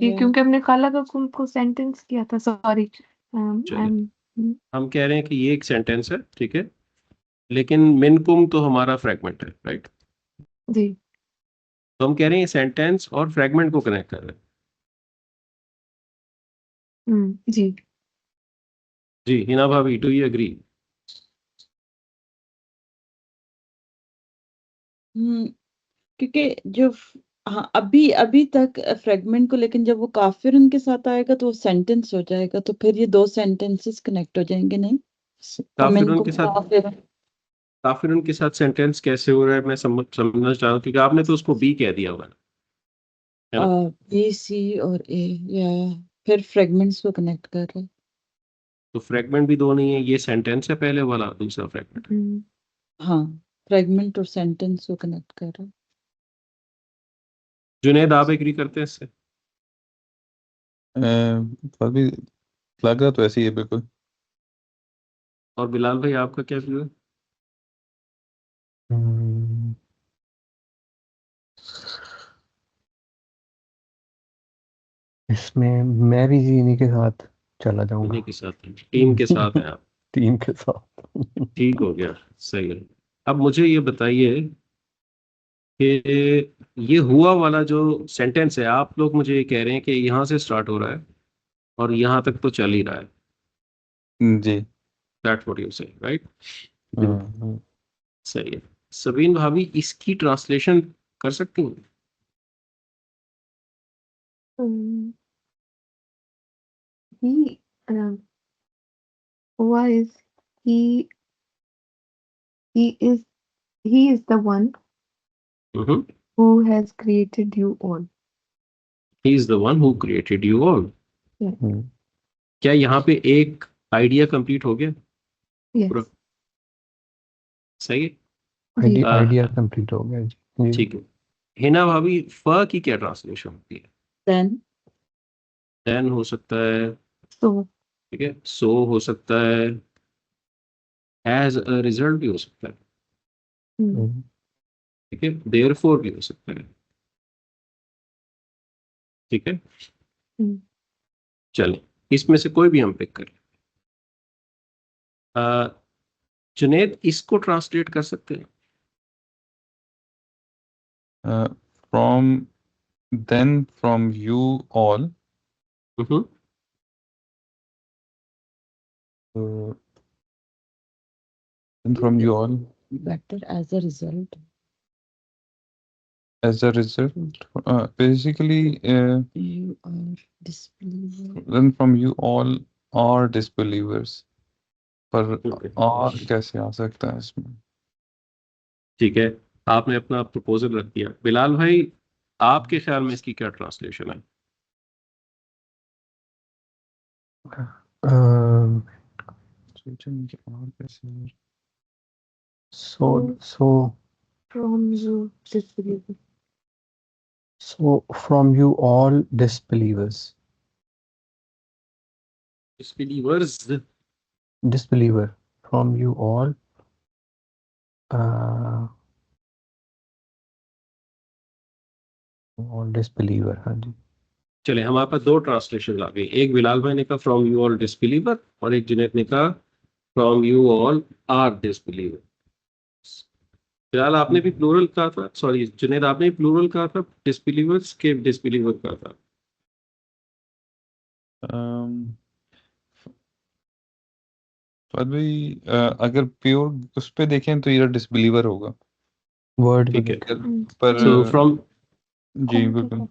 Speaker 2: ये
Speaker 4: या
Speaker 2: क्योंकि हमने काला का कुम को सेंटेंस किया था सॉरी।
Speaker 1: चलिए हम कह रहे हैं कि ये एक सेंटेंस है, ठीक है, लेकिन मिनकुम तो हमारा फ्रैगमेंट है, राइट?
Speaker 2: जी।
Speaker 1: तो हम कह रहे हैं सेंटेंस और फ्रैगमेंट को कनेक्ट कर रहे हैं।
Speaker 2: जी।
Speaker 1: जी हिना भाभी, डू यू एग्री?
Speaker 4: क्योंकि जो हाँ अभी अभी तक फ्रेगमेंट को, लेकिन जब वो काफिर उनके साथ आएगा तो वो सेंटेंस हो जाएगा, तो फिर ये दो सेंटेंसेस कनेक्ट हो जाएंगे नहीं।
Speaker 1: काफिर
Speaker 4: फमिनकुम
Speaker 1: उनके साथ,
Speaker 4: काफिर
Speaker 1: काफिर उनके साथ सेंटेंस कैसे हो रहा है मैं समझना चाह रहा हूँ, क्योंकि आपने तो उसको बी कह दिया हुआ है ना?
Speaker 4: बी सी और ए, या फिर फ्रेगमेंट्स को कनेक्ट कर रहे हैं।
Speaker 1: तो फ्रैगमेंट भी दो नहीं है, ये सेंटेंस है पहले वाला, दूसरा फ्रैगमेंट है।
Speaker 4: हाँ, फ्रेगमेंट और सेंटेंस को कनेक्ट कर रहे हैं।
Speaker 1: जुनेद आप एग्री करते हैं इससे?
Speaker 5: अभी लग रहा तो ऐसे ही है बिल्कुल।
Speaker 1: और बिलाल भाई आपका क्या व्यू है?
Speaker 3: हम्म, इसमें मैं भी इन्हीं के साथ चला
Speaker 1: इन्हीं
Speaker 3: जाऊंगा।
Speaker 1: के साथ, टीम के साथ हैं आप?
Speaker 3: टीम के साथ।
Speaker 1: ठीक हो गया, सही है। अब मुझे ये बताइए कि ये हुआ वाला जो सेंटेंस है, आप लोग मुझे ये कह रहे हैं कि यहाँ से स्टार्ट हो रहा है और यहाँ तक तो चल ही रहा है,
Speaker 5: जी।
Speaker 1: दैट्स व्हाट यू से, राइट?
Speaker 3: हम्म,
Speaker 1: सही है। सबीन भाभी इसकी ट्रांसलेशन कर सकती हैं?
Speaker 2: he who is he he is he is the one who has created you all.
Speaker 1: He is the one who created you all.
Speaker 3: Hmm,
Speaker 1: क्या यहाँ पे एक आइडिया कंप्लीट हो गया
Speaker 2: Yes.
Speaker 1: पूरा? सही है।
Speaker 2: जी।
Speaker 3: आइडिया कंप्लीट हो गया जी।
Speaker 1: ठीक है। हिना भाभी फ की क्या ट्रांसलेशन होती है?
Speaker 4: देन
Speaker 1: देन हो सकता है,
Speaker 2: So
Speaker 1: ठीक है, सो हो सकता है, एज अ रिजल्ट भी हो सकता है,
Speaker 3: हम्म,
Speaker 1: ठीक है, देयरफॉर भी हो सकता है, ठीक है। चलिए इसमें से कोई भी हम पिक कर लें। जुनेद इसको ट्रांसलेट कर सकते हैं?
Speaker 5: From then from you all,
Speaker 1: hmm,
Speaker 5: from you all
Speaker 4: better as a result.
Speaker 5: as a result, basically,
Speaker 4: You are disbeliever.
Speaker 5: then from you all are disbelievers, पर
Speaker 1: okay.
Speaker 5: और कैसे आ सकता है इसमें?
Speaker 1: ठीक है, आपने अपना प्रपोजल रख दिया। बिलाल भाई आपके ख्याल में इसकी क्या ट्रांसलेशन है?
Speaker 3: um,
Speaker 5: और कैसे?
Speaker 3: so
Speaker 2: from you disbeliever.
Speaker 3: so from you all disbelievers, disbeliever, from you all disbeliever, हाँ जी।
Speaker 1: चले हमारे पास दो ट्रांसलेशन आ गई, एक बिलाल भाई ने कहा फ्रॉम यू ऑल डिसबिलीवर, और एक जुनेद ने कहा from you all are disbeliever. फिलहाल आपने भी प्लूरल कहा था, सॉरी जुनेद आपने भी प्लूरल कहा था, डिसबिलीवर्स के डिसबिलीवर कहा था।
Speaker 5: Um, तो भाई अगर प्योर उस पे देखें तो ये डिसबिलीवर होगा।
Speaker 3: वर्ड
Speaker 1: ठीक है।
Speaker 5: पर
Speaker 1: So from
Speaker 5: जी बिल्कुल।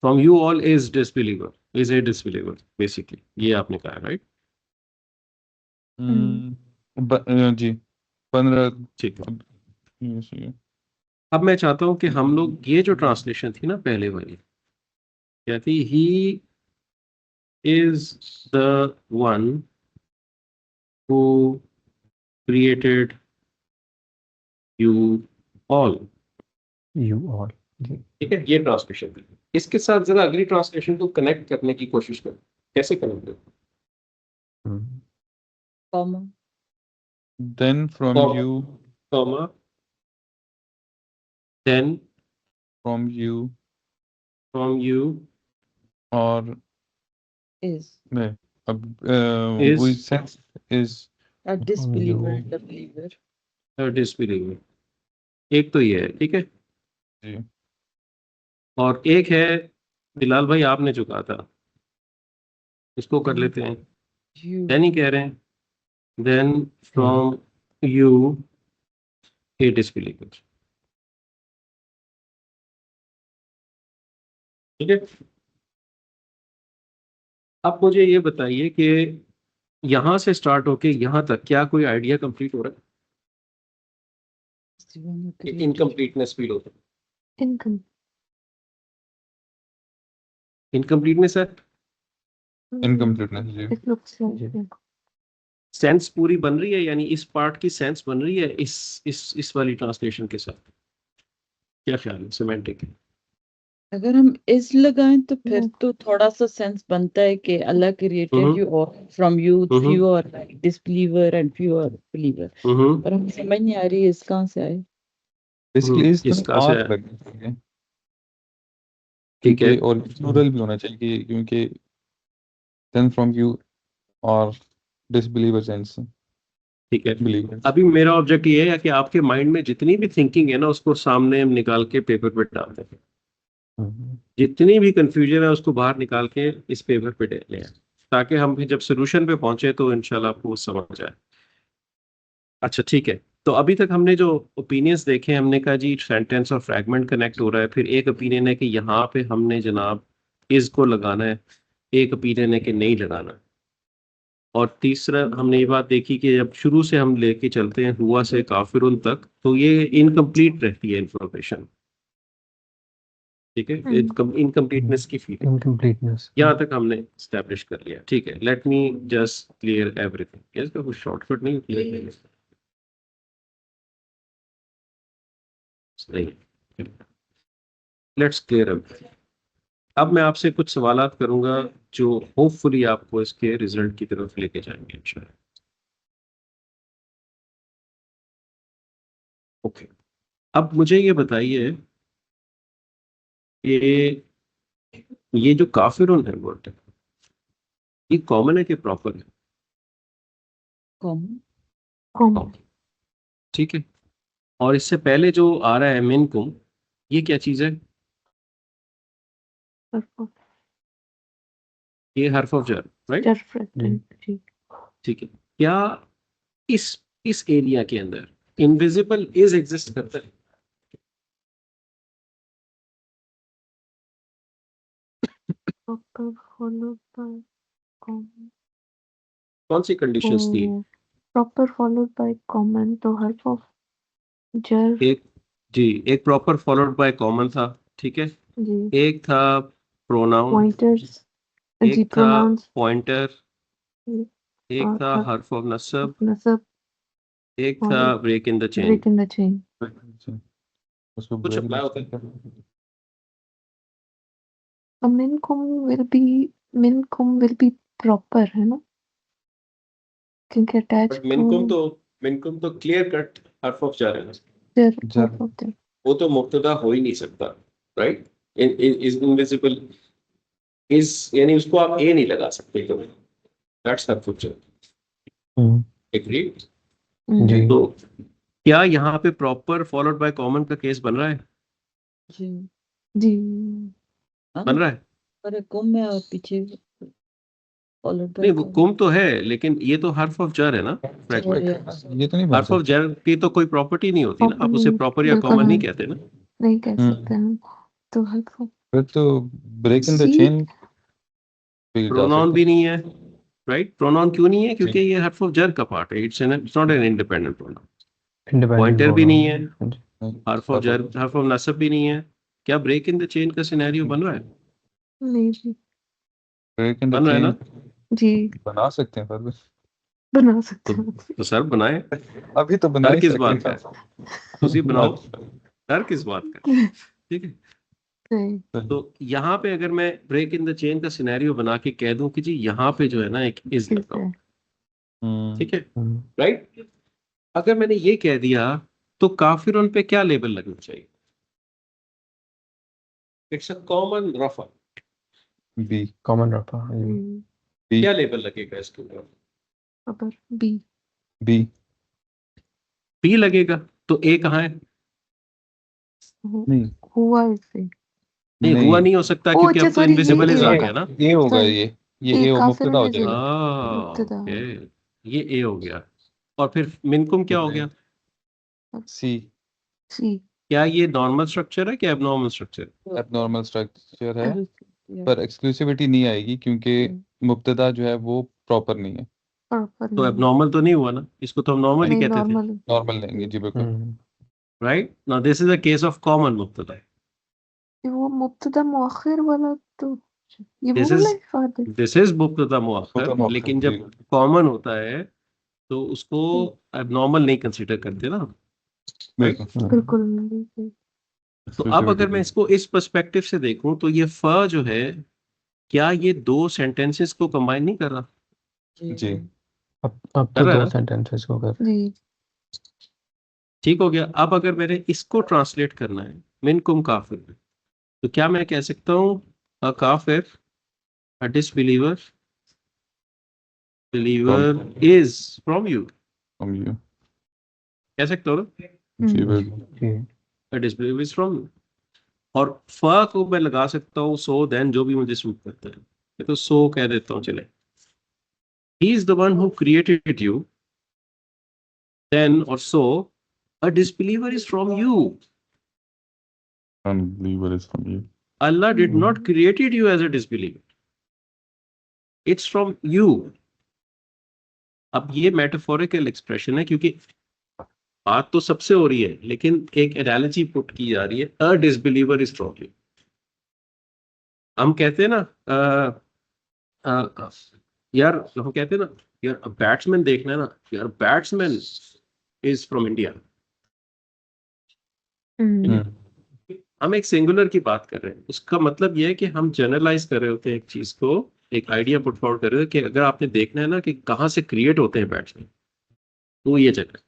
Speaker 1: you all is a disbeliever basically, ये आपने कहा राइट?
Speaker 5: जी 15
Speaker 1: ठीक है।
Speaker 5: अब ये सही है।
Speaker 1: अब मैं चाहता हूं कि हम लोग ये जो ट्रांसलेशन थी ना पहले वाली, क्या थी? He is the one who created you all.
Speaker 3: You all. जी
Speaker 1: ठीक है, ये ट्रांसलेशन थी। इसके साथ जरा अगली ट्रांसलेशन को कनेक्ट करने की कोशिश करें। कैसे करेंगे?
Speaker 3: Hmm,
Speaker 4: comma,
Speaker 5: Then from
Speaker 1: Comma.
Speaker 5: you,
Speaker 1: comma, then
Speaker 5: from you,
Speaker 1: from you
Speaker 5: और
Speaker 4: is
Speaker 5: नहीं अब
Speaker 1: Is-
Speaker 5: वही sense is
Speaker 4: a disbeliever,
Speaker 3: you.
Speaker 4: the believer.
Speaker 1: Disbeliever. एक तो ये है, ठीक है।
Speaker 5: जी
Speaker 1: और एक है बिलाल भाई आपने जो कहा था, इसको कर लेते हैं।
Speaker 4: You
Speaker 1: देन ही कह रहे हैं, then from you a disbeliever. ठीक है। अब मुझे ये बताइए कि यहां से स्टार्ट होके यहां तक क्या कोई आइडिया कंप्लीट हो रहा
Speaker 4: is the one who
Speaker 1: है?
Speaker 4: created.
Speaker 1: इनकम्प्लीटनेस फील होता है?
Speaker 2: Income.
Speaker 1: इनकम्प्लीटनेस है।
Speaker 5: इनकम्प्लीटनेस जी
Speaker 2: It looks like
Speaker 3: जी।
Speaker 2: it.
Speaker 1: सेंस पूरी बन रही है, यानी इस पार्ट की सेंस बन रही है इस वाली ट्रांसलेशन के साथ? क्या ख्याल है सिमेंटिक?
Speaker 4: अगर हम is लगाएं तो फिर
Speaker 2: हम्म।
Speaker 4: तो थोड़ा सा सेंस बनता है कि अल्लाह created
Speaker 1: hmm.
Speaker 4: you all from you,
Speaker 1: hmm.
Speaker 4: few are like disbeliever and few are believer.
Speaker 1: हम्म।
Speaker 4: पर हम समझ नहीं आ रही is कहाँ से आए।
Speaker 5: बेसिकली इस
Speaker 1: इसका से
Speaker 5: आर लगना चाहिए
Speaker 1: ठीक है।
Speaker 5: क्योंकि और प्लूरल भी होना चाहिए क्योंकि then from you और disbeliever सेंस
Speaker 1: ठीक है।
Speaker 5: बिलीवर
Speaker 1: अभी मेरा ऑब्जेक्ट ये है कि आपके माइंड में जितनी भी थिंकिंग है ना उसको सामने हम निकाल के पेपर पे डालते हैं। जितनी भी कंफ्यूजन है उसको बाहर निकाल के इस पेपर पे डालें, ताकि हम भी जब सोल्यूशन पे पहुंचे तो इंशाल्लाह आपको वो समझ आए। अच्छा ठीक है। तो अभी तक हमने जो ओपिनियंस देखे, हमने कहा जी सेंटेंस और फ्रैगमेंट कनेक्ट हो रहा है। फिर एक ओपिनियन है कि यहाँ पे हमने जनाब इस को लगाना है, एक ओपिनियन है कि नहीं लगाना। और तीसरा हमने ये बात देखी कि जब शुरू से हम लेके चलते हैं हुआ से काफिरुन तक, तो ये इनकम्प्लीट रहती है इंफॉर्मेशन। ठीक है, इनकम्प्लीटनेस की फीलिंग
Speaker 3: इनकम्प्लीटनेस।
Speaker 1: यहाँ तक हमने स्टैब्लिश कर लिया। ठीक है, let me just clear everything. इसका कुछ शॉर्टकट नहीं, क्लियर नहीं। Let's clear everything. अब मैं आपसे कुछ सवालात करूंगा जो होपफुली आपको इसके रिजल्ट की तरफ लेके जाएंगे इंशाल्लाह। ओके, अब मुझे ये बताइए कि ये जो काफिरुन है वर्ड, ये कॉमन है कि प्रॉपर है?
Speaker 4: Common.
Speaker 2: Common.
Speaker 1: ठीक है। और इससे पहले जो आ रहा है मिनकुम, ये क्या चीज है?
Speaker 2: Purple.
Speaker 1: ये हर्फ ऑफ जर, राइट?
Speaker 2: Reflecting. जी।
Speaker 1: ठीक है। क्या इस एरिया के अंदर इनविजिबल इज एग्जिस्ट करता है?
Speaker 2: Proper followed by common.
Speaker 1: कौन सी कंडीशंस थी?
Speaker 2: Oh, proper followed by common तो हर्फ ऑफ जर।
Speaker 1: एक जी, एक प्रॉपर फॉलोड बाय कॉमन था, ठीक है।
Speaker 2: जी।
Speaker 1: एक था प्रोनाउन,
Speaker 2: पॉइंटर्स। जी
Speaker 1: एक था
Speaker 2: प्रोनाउंस।
Speaker 1: पॉइंटर, एक
Speaker 2: और
Speaker 1: था
Speaker 2: हर्फ
Speaker 1: हर्फ ऑफ नसब,
Speaker 2: नसब
Speaker 1: एक
Speaker 2: और
Speaker 1: था break in the chain.
Speaker 2: Break in the chain.
Speaker 5: उसको
Speaker 1: कुछ
Speaker 5: break
Speaker 1: अप्लाई
Speaker 5: the
Speaker 1: होता है?
Speaker 5: chain
Speaker 2: A mincum will be proper है ना, क्योंकि attached
Speaker 1: बट मिनकुम
Speaker 2: to
Speaker 1: तो क्लियर कट हर्फ ऑफ जार है ना।
Speaker 2: जर
Speaker 5: जर।
Speaker 2: हर्फ ऑफ जर।
Speaker 1: वो तो मुब्तदा हो ही नहीं सकता, राइट? इज इनविजिबल इज, यानी उसको आप ए नहीं लगा सकते कभी। दैट्स हर्फ ऑफ जार। एग्रीड?
Speaker 3: जी
Speaker 1: तो क्या यहाँ पे प्रॉपर फॉलोड बाय कॉमन का केस बन रहा है?
Speaker 4: जी
Speaker 2: जी।
Speaker 1: बन रहा है?
Speaker 4: पर कम है और पीछे followed by
Speaker 1: नहीं वो
Speaker 4: comma.
Speaker 1: कुम तो है, लेकिन ये तो हर्फ ऑफ जर है ना,
Speaker 5: ये तो नहीं बन
Speaker 1: हर्फ ऑफ
Speaker 5: सकता।
Speaker 1: जर की तो कोई प्रॉपर्टी नहीं होती ना, आप उसे
Speaker 2: नहीं,
Speaker 1: प्रॉपर या
Speaker 2: बिल्कुल
Speaker 1: कॉमन नहीं
Speaker 2: नहीं।
Speaker 1: कहते ना।
Speaker 2: नहीं कह
Speaker 5: हम्म।
Speaker 2: सकते हम। तो हल्का
Speaker 5: फिर तो break in the
Speaker 2: C
Speaker 5: chain भी जा
Speaker 1: प्रोनाउन
Speaker 5: सकता
Speaker 1: भी नहीं है, राइट? प्रोनाउन क्यों नहीं है?
Speaker 5: है।
Speaker 1: क्योंकि ये हर्फ ऑफ जर का पार्ट है, it's not an independent pronoun.
Speaker 3: Independent
Speaker 1: pointer भी नहीं है,
Speaker 3: प्रोनाउन।
Speaker 1: हर्फ ऑफ जर, हर्फ ऑफ नसब भी नहीं है। क्या ब्रेक इन द चेन का सिनेरियो बन रहा है?
Speaker 2: नहीं जी।
Speaker 5: ब्रेक इन द
Speaker 1: बन रहा है
Speaker 5: चेन
Speaker 1: ना?
Speaker 2: जी
Speaker 5: बना सकते हैं, पर
Speaker 2: बना सकते
Speaker 1: तो,
Speaker 2: हैं।
Speaker 1: तो सर बनाए।
Speaker 5: अभी तो बना
Speaker 1: डर
Speaker 5: ही
Speaker 1: किस
Speaker 5: सकते
Speaker 1: बात का
Speaker 5: हैं।
Speaker 1: है? तुसी बनाओ, डर किस बात का है? ठीक है।
Speaker 2: नहीं।
Speaker 1: तो यहाँ पे अगर मैं ब्रेक इन द चेन का सिनेरियो बना के कह दूं कि जी यहाँ पे जो है ना एक इज
Speaker 2: ठीक
Speaker 1: लगाओ,
Speaker 2: है।
Speaker 1: ठीक है, राइट? अगर मैंने ये कह दिया तो काफिरुन पे क्या लेबल लगना चाहिए? इट्स अ कॉमन रफा।
Speaker 5: बी
Speaker 3: कॉमन रफा।
Speaker 5: बी
Speaker 1: क्या लेबल लगेगा इसके ऊपर?
Speaker 2: अपर बी।
Speaker 5: बी
Speaker 1: बी लगेगा। तो ए कहाँ है?
Speaker 5: नहीं
Speaker 2: हुआ इसे।
Speaker 1: नहीं, हुआ
Speaker 5: नहीं
Speaker 1: नहीं हो सकता
Speaker 2: ओ
Speaker 1: क्योंकि
Speaker 2: अच्छा
Speaker 1: अब तो
Speaker 2: सॉरी, ये
Speaker 1: इनविजिबल इज
Speaker 2: ए
Speaker 1: आ
Speaker 2: होगा।
Speaker 1: गया ना।
Speaker 5: ये होगा,
Speaker 2: सॉरी,
Speaker 5: ये
Speaker 2: ए
Speaker 5: हो
Speaker 2: काफिर
Speaker 5: मुब्तदा हो
Speaker 2: इज ए
Speaker 5: जाएगा।
Speaker 2: मुब्तदा।
Speaker 1: ओके, ये ए हो गया। और फिर मिनकुम क्या हो गया?
Speaker 5: सी
Speaker 2: सी।
Speaker 1: क्या ये नॉर्मल स्ट्रक्चर है क्या एबनॉर्मल स्ट्रक्चर?
Speaker 5: एबनॉर्मल स्ट्रक्चर है,
Speaker 4: Yeah.
Speaker 5: पर एक्सक्लूसिविटी नहीं आएगी क्योंकि मुब्तदा जो है वो प्रॉपर नहीं है।
Speaker 2: प्रॉपर
Speaker 1: तो
Speaker 2: नहीं।
Speaker 1: एबनॉर्मल तो नहीं हुआ ना, इसको तो हम नॉर्मल ही
Speaker 2: नहीं
Speaker 1: कहते थे,
Speaker 2: नॉर्मल।
Speaker 5: नॉर्मल लेंगे जी, बिल्कुल।
Speaker 1: Right? Now this is a case of common मुब्तदा।
Speaker 2: वो मुब्तदा मुअख्खर वाला तो ये वो
Speaker 1: दिस
Speaker 2: वाला
Speaker 1: इज
Speaker 2: इफाद है।
Speaker 1: मुब्तदा मुअख्खर,
Speaker 5: मुब्तदा
Speaker 1: लेकिन
Speaker 5: जी,
Speaker 1: जब कॉमन होता है तो उसको एबनॉर्मल नहीं कंसीडर करते ना, राइट?
Speaker 5: बिल्कुल।
Speaker 2: बिल्कुल नहीं।
Speaker 1: तो अब अगर
Speaker 5: Exclusivity
Speaker 1: मैं
Speaker 5: की।
Speaker 1: इसको इस पर्सपेक्टिव से देखूं तो ये फ जो है, क्या ये दो सेंटेंसेस को कंबाइन नहीं कर रहा?
Speaker 5: जी
Speaker 3: अब
Speaker 1: कर
Speaker 3: तो
Speaker 1: रहा है
Speaker 3: दो
Speaker 1: ना?
Speaker 3: सेंटेंसेस को कर।
Speaker 2: जी।
Speaker 1: ठीक हो गया। अब अगर मैंने इसको ट्रांसलेट करना है मिनकुम काफिर में, तो क्या मैं कह सकता हूँ अ काफिर, a disbeliever, believer is from you,
Speaker 5: from you.
Speaker 1: कह सकते हो ना?
Speaker 5: जी
Speaker 2: हम्म।
Speaker 5: बिल्कुल।
Speaker 3: जी।
Speaker 1: A disbeliever is from you. और फ को मैं लगा सकता हूँ सो देन, जो भी मुझे सूट करता है। मैं तो सो कह देता हूँ, चले। He is the one who created you, then और so a disbeliever is from you.
Speaker 5: Unbeliever is from you.
Speaker 1: Allah did not created you as a disbeliever. It's from you. अब ये मेटाफोरिकल एक्सप्रेशन है, क्योंकि बात तो सबसे हो रही है, लेकिन एक एनालॉजी पुट की जा रही है, a disbeliever is from you. हम कहते हैं ना यार, हम कहते हैं ना यार बैट्समैन देखना है ना, यार बैट्समैन इज फ्रॉम इंडिया। हम एक सिंगुलर की बात कर रहे हैं, उसका मतलब यह है कि हम जनरलाइज कर रहे होते हैं एक चीज को, एक आइडिया पुट फॉरवर्ड कर रहे हो कि अगर आपने देखना है ना कि कहाँ से क्रिएट होते हैं बैट्समैन, तो ये जगह,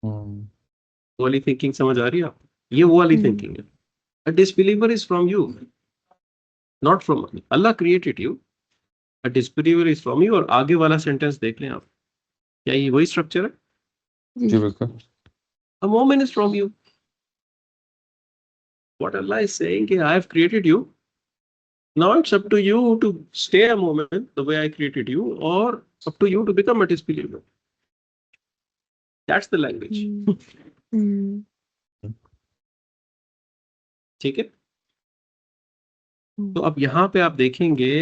Speaker 5: हम्म,
Speaker 1: वो वाली थिंकिंग समझ आ रही है आपको? ये वो वाली थिंकिंग है। A disbeliever is from you, not from Allah created you. A disbeliever is from you. और आगे वाला सेंटेंस देख लें आप, क्या ये वही स्ट्रक्चर है?
Speaker 5: जी बिल्कुल।
Speaker 1: A moment is from you. What Allah is saying is, I have created you. Now it's up to you to stay a moment the way I created you, or up to you to become a disbeliever. That's the language. ठीक है? तो अब यहाँ पे आप देखेंगे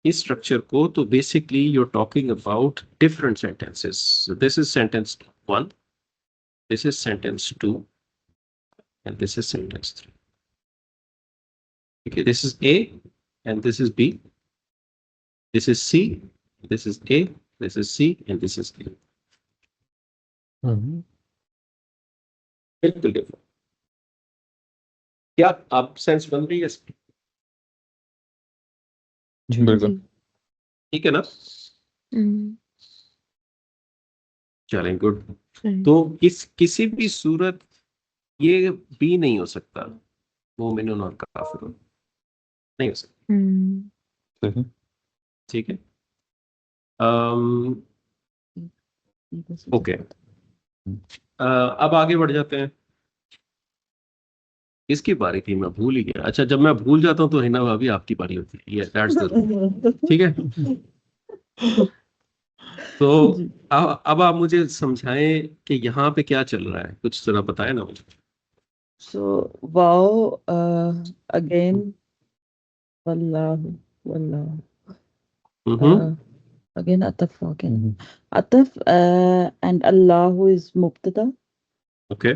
Speaker 1: इस स्ट्रक्चर को, तो basically you're talking about different sentences. So this is sentence 1, this is sentence 2, and this is sentence 3. Okay, this is A and this is B. This is C, this is A, this is C, and this is A. बिल्कुल डिफरेंट। क्या आप सेंस बन रही है इसकी?
Speaker 3: जी
Speaker 5: बिल्कुल।
Speaker 1: ठीक है ना? चलें, गुड। तो किसी भी सूरत ये भी नहीं हो सकता, मोमिनुन और काफिरुन नहीं हो सकता।
Speaker 5: सही।
Speaker 1: ठीक है। ओके, अब आगे बढ़ जाते हैं। इसकी बारी थी, मैं भूल ही गया। अच्छा, जब मैं भूल जाता हूँ तो हिना भाभी आपकी बारी होती है, ये दैट्स द रूल। ठीक है। तो
Speaker 4: जी।
Speaker 1: अब आप मुझे समझाएं कि यहाँ पे क्या चल रहा है, कुछ जरा बताएं ना मुझे।
Speaker 4: So wow, again, wallahu, wallahu.
Speaker 1: Hmm.
Speaker 4: Again, ataf again. Ataf and Allahu is mubtada.
Speaker 1: Okay.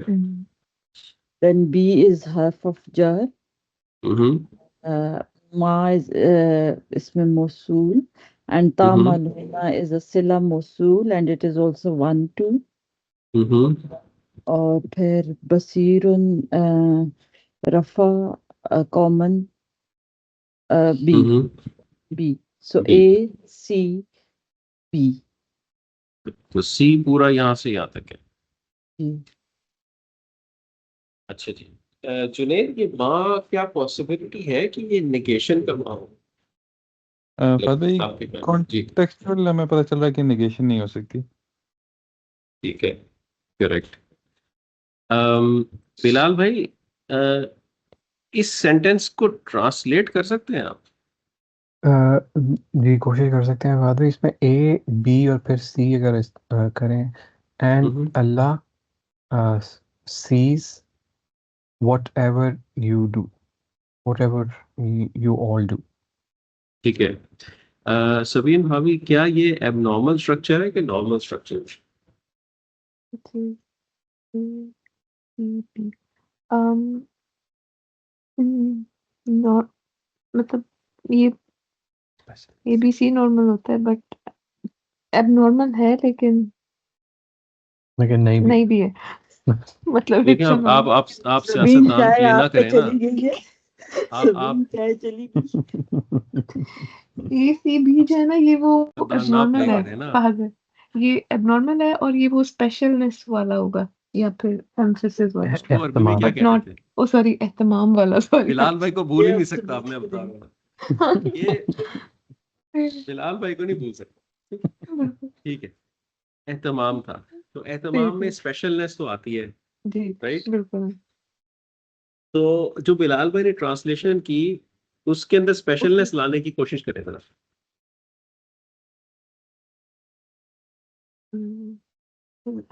Speaker 4: Then B is harf of jar.
Speaker 1: Hmm.
Speaker 4: Ma is ism mawsool. And ta'maluna is a sila mawsool and it is also 1, 2.
Speaker 1: हम्म।
Speaker 4: और फिर बसीरुन रफा कॉमन बी
Speaker 1: हम्म।
Speaker 4: बी सो
Speaker 1: बी।
Speaker 4: ए सी बी
Speaker 1: तो सी पूरा यहाँ से यहाँ तक है।
Speaker 4: जी।
Speaker 1: अच्छा जी। जुनेद, ये माँ क्या पॉसिबिलिटी है कि ये नेगेशन का माँ हो?
Speaker 5: पर भाई
Speaker 1: आपके जी।
Speaker 5: कॉन्टेक्सचुअल हमें पता चल रहा है कि नेगेशन नहीं हो सकती।
Speaker 1: ठीक है, करेक्ट। बिलाल भाई, इस सेंटेंस को ट्रांसलेट कर सकते हैं आप?
Speaker 3: जी कोशिश कर सकते हैं। बाद में इसमें ए बी और फिर सी अगर करें, and
Speaker 1: hmm.
Speaker 3: Allah sees whatever you do, whatever you all do.
Speaker 1: ठीक है। सबीन भाभी, क्या ये एबनॉर्मल स्ट्रक्चर है कि normal structure?
Speaker 2: Okay. A, B, B. Um, not मतलब ये ABC नॉर्मल होता है, बट एबनॉर्मल है लेकिन
Speaker 3: लेकिन नहीं भी।
Speaker 2: नहीं भी है। मतलब
Speaker 1: देखिए,
Speaker 2: इट्स
Speaker 1: आप
Speaker 4: सबीन
Speaker 1: सियासतदान
Speaker 4: चाय
Speaker 1: प्ले ना
Speaker 4: आप पे
Speaker 1: करें ना।
Speaker 4: चली गई है। सबीन
Speaker 1: आप
Speaker 4: चाय चली गई।
Speaker 2: ACB जो है ना, ये वो
Speaker 1: सियासतदान ना प्ले
Speaker 2: एबनॉर्मल है,
Speaker 1: करें ना।
Speaker 2: पागल। ये एबनॉर्मल है और ये वो स्पेशलनेस वाला होगा या फिर एम्फेसिस वाला,
Speaker 1: इसको अरबी में
Speaker 3: एहतमाम।
Speaker 1: क्या
Speaker 2: बट
Speaker 1: कहते
Speaker 2: नॉट,
Speaker 1: थे?
Speaker 2: ओ सॉरी, एहतमाम वाला, सॉरी।
Speaker 1: बिलाल भाई को भूल
Speaker 4: ये
Speaker 1: ही नहीं
Speaker 4: आपसे
Speaker 1: सकता, आपने
Speaker 4: बिल्कुल
Speaker 1: बता
Speaker 4: नहीं।
Speaker 1: रहा। ये बिलाल भाई को नहीं भूल सकता।
Speaker 2: बिल्कुल
Speaker 1: ठीक है, एहतमाम था। तो एहतमाम
Speaker 2: ठीक
Speaker 1: में
Speaker 2: है
Speaker 1: स्पेशलनेस तो आती है,
Speaker 2: जी,
Speaker 1: राइट?
Speaker 2: बिल्कुल।
Speaker 1: तो जो बिलाल भाई ने ट्रांसलेशन की, उसके अंदर
Speaker 2: उसमें
Speaker 1: स्पेशलनेस लाने की कोशिश करें जरा।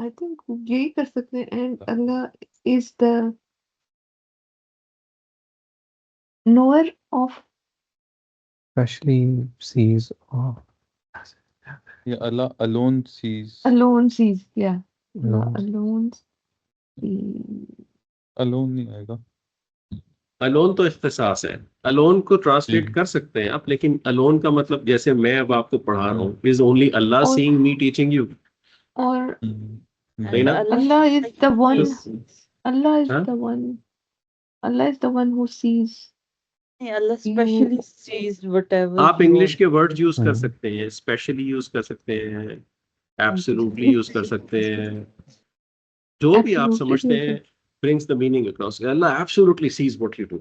Speaker 2: आई थिंक यही कर सकते हैं, and Allah is the knower of
Speaker 3: Especially sees
Speaker 5: या अल्लाह अलोन सीज।
Speaker 2: अलोन सीज, या
Speaker 3: loans.
Speaker 2: अलोन
Speaker 5: अलोन नहीं आएगा।
Speaker 1: अलोन तो इख्तिसास है। अलोन को ट्रांसलेट
Speaker 5: जी।
Speaker 1: कर सकते हैं आप, लेकिन अलोन का मतलब, जैसे मैं अब आपको पढ़ा रहा
Speaker 5: हम्म।
Speaker 1: हूँ, इज ओनली अल्लाह
Speaker 2: और
Speaker 1: सीइंग मी टीचिंग यू,
Speaker 2: और
Speaker 1: नहीं
Speaker 4: And
Speaker 1: ना?
Speaker 4: Allah
Speaker 2: Allah is the one,
Speaker 4: sees.
Speaker 2: Allah is
Speaker 1: हाँ?
Speaker 2: The one, Allah is the one who sees
Speaker 4: Allah
Speaker 2: you.
Speaker 4: specially sees whatever
Speaker 1: आप
Speaker 4: you
Speaker 1: इंग्लिश
Speaker 4: are.
Speaker 1: के वर्ड यूज कर
Speaker 3: हम्म।
Speaker 1: सकते हैं, स्पेशली यूज कर सकते हैं, एब्सोल्युटली यूज कर सकते हैं, जो भी आप
Speaker 2: Absolutely
Speaker 1: समझते हैं, brings the meaning across. Allah absolutely sees what you do.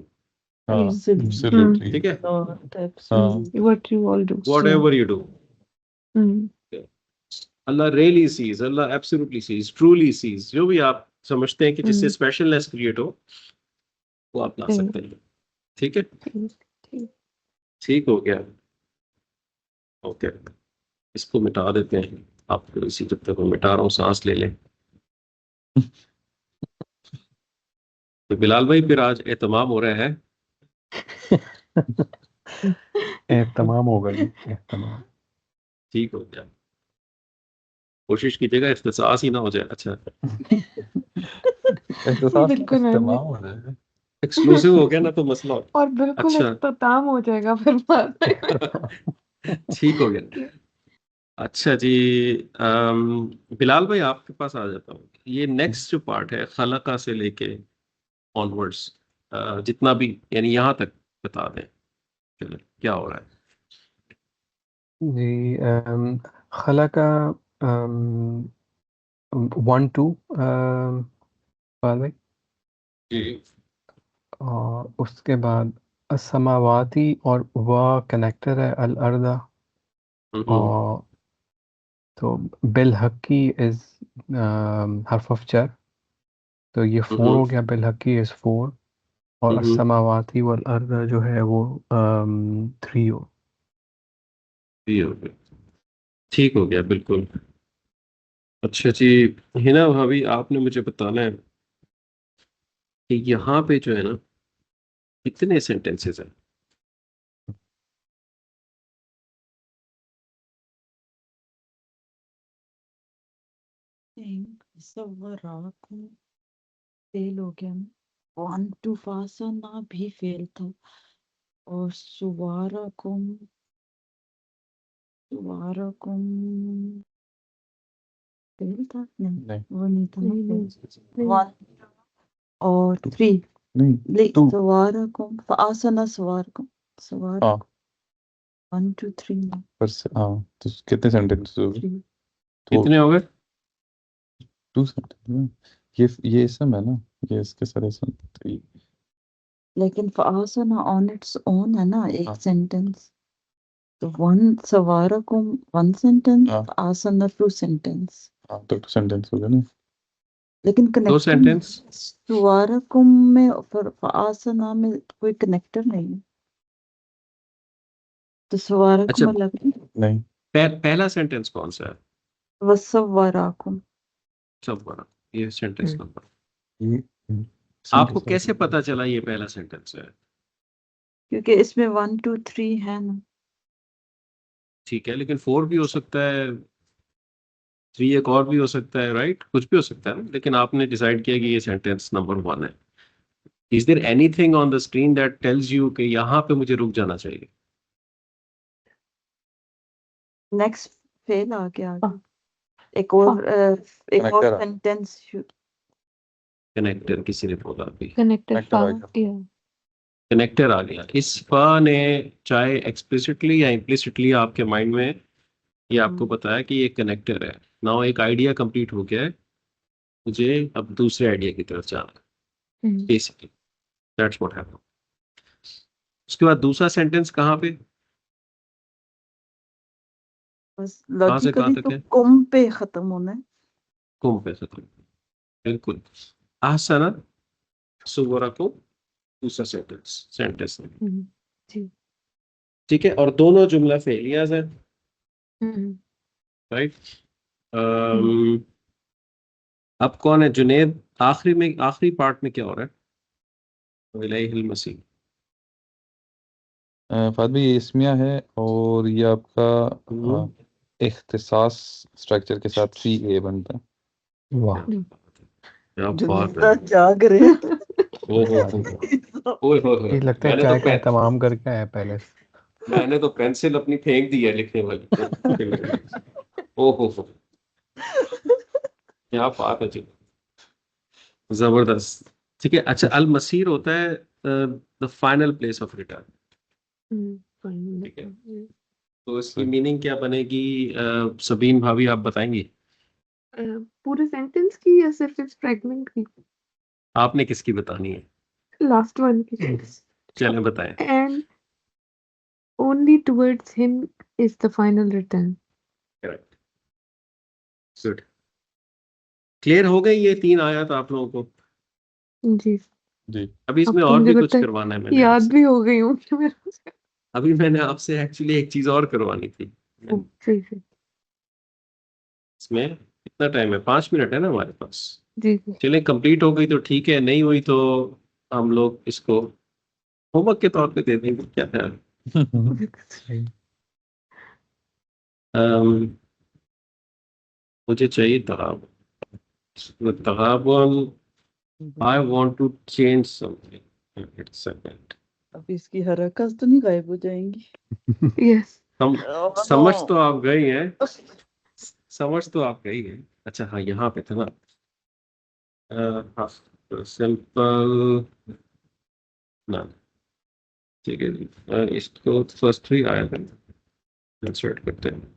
Speaker 5: हाँ
Speaker 4: Absolutely
Speaker 5: एब्सोल्युटली।
Speaker 1: ठीक है,
Speaker 4: not.
Speaker 5: हाँ
Speaker 4: Absolutely.
Speaker 2: what you all do.
Speaker 1: whatever you do,
Speaker 2: Hmm.
Speaker 1: Allah really sees, Allah absolutely sees, truly sees। जो भी आप समझते हैं कि जिससे
Speaker 2: Hmm.
Speaker 1: स्पेशलनेस क्रिएट हो, वो आप ला
Speaker 2: ठीक
Speaker 1: सकते हैं। ठीक है,
Speaker 2: ठीक ठीक।
Speaker 1: ठीक हो गया। ओके, इसको मिटा देते हैं। आपको इसी, जब तक मैं मिटा रहा हूँ, सांस ले लें। तो बिलाल भाई, फिर आज एहतमाम हो रहा है।
Speaker 3: एहतमाम होगा जी, एहतमाम।
Speaker 1: ठीक हो गया। कोशिश कीजिएगा इख्तिसास ही ना हो जाए। अच्छा,
Speaker 5: एहसास की
Speaker 2: बिल्कुल नहीं,
Speaker 5: इस्तेमाल हो जाएगा।
Speaker 1: एक्सक्लूसिव हो गया ना तो मसला हो।
Speaker 2: और बिल्कुल
Speaker 1: अच्छा।
Speaker 2: इख्तिताम हो जाएगा फिर बाद में।
Speaker 1: ठीक हो गया। अच्छा जी। बिलाल भाई, आपके पास आ जाता हूँ। ये नेक्स्ट जो पार्ट है, खलका से लेके ऑनवर्ड्स, जितना भी, यानी यहाँ तक बता दें, चलो क्या हो रहा है।
Speaker 3: जी खला का 1 2 भाई,
Speaker 1: जी।
Speaker 3: और उसके बाद असमावाती और वह कनेक्टर है अल अर्दा,
Speaker 1: हम्म।
Speaker 3: और तो बिल हक्की इज हर्फ ऑफ जर, तो ये 4 हो
Speaker 1: हम्म।
Speaker 3: गया, बिल हक्की इज 4। और
Speaker 1: हम्म।
Speaker 3: अस्समावाती वल अर्द जो है वो 3 हो।
Speaker 1: ये हो गया, ठीक हो गया बिल्कुल। अच्छा जी, हिना भाभी आपने मुझे बताना है कि यहाँ पे जो है ना कितने सेंटेंसेस हैं।
Speaker 4: सवराकुम फेल हो गया ना। 1 to फासना भी फेल था और सुवारकुम फेल था नहीं,
Speaker 5: नहीं
Speaker 4: वो नहीं था ना
Speaker 2: नहीं
Speaker 4: फेल।
Speaker 2: नहीं
Speaker 4: 1 और 3
Speaker 5: नहीं 2
Speaker 4: सवारकुम फासना सवारकुम सवार
Speaker 5: हाँ
Speaker 4: 1 2 3
Speaker 5: पर हाँ तो कितने सेंटेंस हो गए?
Speaker 4: 3
Speaker 5: तो
Speaker 1: कितने हो गए?
Speaker 5: 2 सेंटेंस ये सम है ना, ये इसके सारे सम 3
Speaker 4: लेकिन फासना ऑन इट्स ओन है ना एक
Speaker 5: हाँ
Speaker 4: सेंटेंस। तो 1 सवारकुम 1 सेंटेंस
Speaker 5: हाँ
Speaker 4: फासना 2 सेंटेंस।
Speaker 5: हाँ तो 2 सेंटेंस हो गए ना।
Speaker 4: लेकिन
Speaker 1: दो
Speaker 4: कनेक्टर
Speaker 1: सेंटेंस?
Speaker 4: सुवारकुम में और फासना में कोई कनेक्टर नहीं है, तो
Speaker 1: अच्छा,
Speaker 4: सुवारकुम अलग है।
Speaker 5: नहीं
Speaker 1: पहला सेंटेंस कौन सा है?
Speaker 4: वसवाराकुम
Speaker 1: सब बड़ा, ये सेंटेंस
Speaker 2: हम्म।
Speaker 1: नंबर।
Speaker 5: ये
Speaker 1: आपको
Speaker 5: सेंटेंस
Speaker 1: कैसे पता चला ये पहला सेंटेंस है?
Speaker 4: क्योंकि इसमें 1 2 3 है ना।
Speaker 1: ठीक है, लेकिन 4 भी हो सकता है, 3 एक और भी हो सकता है, राइट? कुछ भी हो सकता है ना, लेकिन आपने डिसाइड किया कि ये सेंटेंस नंबर 1 है। Is there anything on the screen that tells you कि यहाँ पे मुझे रुक जाना चाहिए?
Speaker 4: नेक्स्ट फेल आ गया
Speaker 2: हाँ,
Speaker 4: आगे। एक और
Speaker 5: कनेक्टर आ
Speaker 4: सेंटेंस
Speaker 1: कनेक्टर किसी ने बोला अभी।
Speaker 2: कनेक्टर
Speaker 5: कनेक्टर आ
Speaker 2: फा
Speaker 5: गया।
Speaker 2: या
Speaker 1: कनेक्टर आ गया। इस फा ने चाहे एक्सप्लिसिटली या इम्प्लिसिटली आपके माइंड में ये आपको बताया कि ये कनेक्टर है। नाउ एक आइडिया कंप्लीट हो गया है, मुझे अब दूसरे आइडिया की तरफ जाना है। Basically that's what happened. उसके बाद दूसरा सेंटेंस कहाँ पे,
Speaker 4: बस
Speaker 1: कहाँ से कहाँ
Speaker 4: लॉजिकली
Speaker 1: तक
Speaker 4: तो
Speaker 1: है?
Speaker 4: कुम पे खत्म होना है।
Speaker 1: कुम पे खत्म, बिल्कुल। आसना सुवरा को दूसरा सेंटेंस सेंटेंस
Speaker 2: जी।
Speaker 1: ठीक है, और दोनों जुमला फेलियर्स हैं, राइट? अब कौन है? जुनेद। आखिरी में, आखिरी पार्ट में क्या हो रहा है? इलाहिल मसीह।
Speaker 5: फाद भाई ये इसमिया है और ये आपका
Speaker 1: हम्म,
Speaker 5: इख्तिसास स्ट्रक्चर के साथ सी ए बनता है।
Speaker 3: वाह
Speaker 1: क्या बात है!
Speaker 4: जुनेदा जाग रहे हैं।
Speaker 1: ओहो, ओए होए
Speaker 3: ये
Speaker 1: होए।
Speaker 3: लगता है
Speaker 1: मैंने तो
Speaker 3: चाय का एहतमाम करके आया पहले से।
Speaker 1: मैंने तो पेंसिल अपनी फेंक दी है लिखने वाली। ओहो हो, क्या बात है जी, जबरदस्त। ठीक है, अच्छा, अल मसीर होता है the final place of return. ठीक है, तो इसकी
Speaker 5: सही।
Speaker 1: मीनिंग क्या बनेगी? सबीन भाभी आप बताएंगी?
Speaker 2: पूरे सेंटेंस की या सिर्फ इस फ्रेगमेंट की?
Speaker 1: आपने किसकी बतानी है?
Speaker 2: लास्ट वन की।
Speaker 1: चलें बताएं।
Speaker 2: And only towards him is the final return.
Speaker 1: Correct, good. Clear हो गई ये 3 आयत आप लोगों को?
Speaker 2: जी।
Speaker 5: जी
Speaker 1: अभी
Speaker 2: अब
Speaker 1: इसमें
Speaker 2: तो
Speaker 1: और
Speaker 2: मुझे
Speaker 1: भी कुछ
Speaker 2: लगता है
Speaker 1: करवाना है मैंने
Speaker 2: याद
Speaker 1: आपसे।
Speaker 2: भी हो गई हूँ कि मेरे
Speaker 1: अभी मैंने आपसे एक्चुअली एक चीज और करवानी थी।
Speaker 2: सही से।
Speaker 1: इसमें कितना टाइम है? 5 मिनट है ना हमारे पास।
Speaker 2: जी जी।
Speaker 1: चलें, कंप्लीट हो गई तो ठीक है, नहीं हुई तो हम लोग इसको होमवर्क के तौर पे दे देंगे, क्या है?
Speaker 3: सही।
Speaker 1: मुझे चाहिए तगाबन। I want to change something. It's second.
Speaker 4: अब इसकी हरकत तो नहीं गायब हो जाएंगी।
Speaker 2: यस।
Speaker 1: समझ तो आप गई हैं, समझ तो आप गई हैं। अच्छा हाँ, यहाँ पे था ना। हाँ, सिंपल ना, ठीक है जी। इसको फर्स्ट 3 आया था, इंसर्ट करते हैं।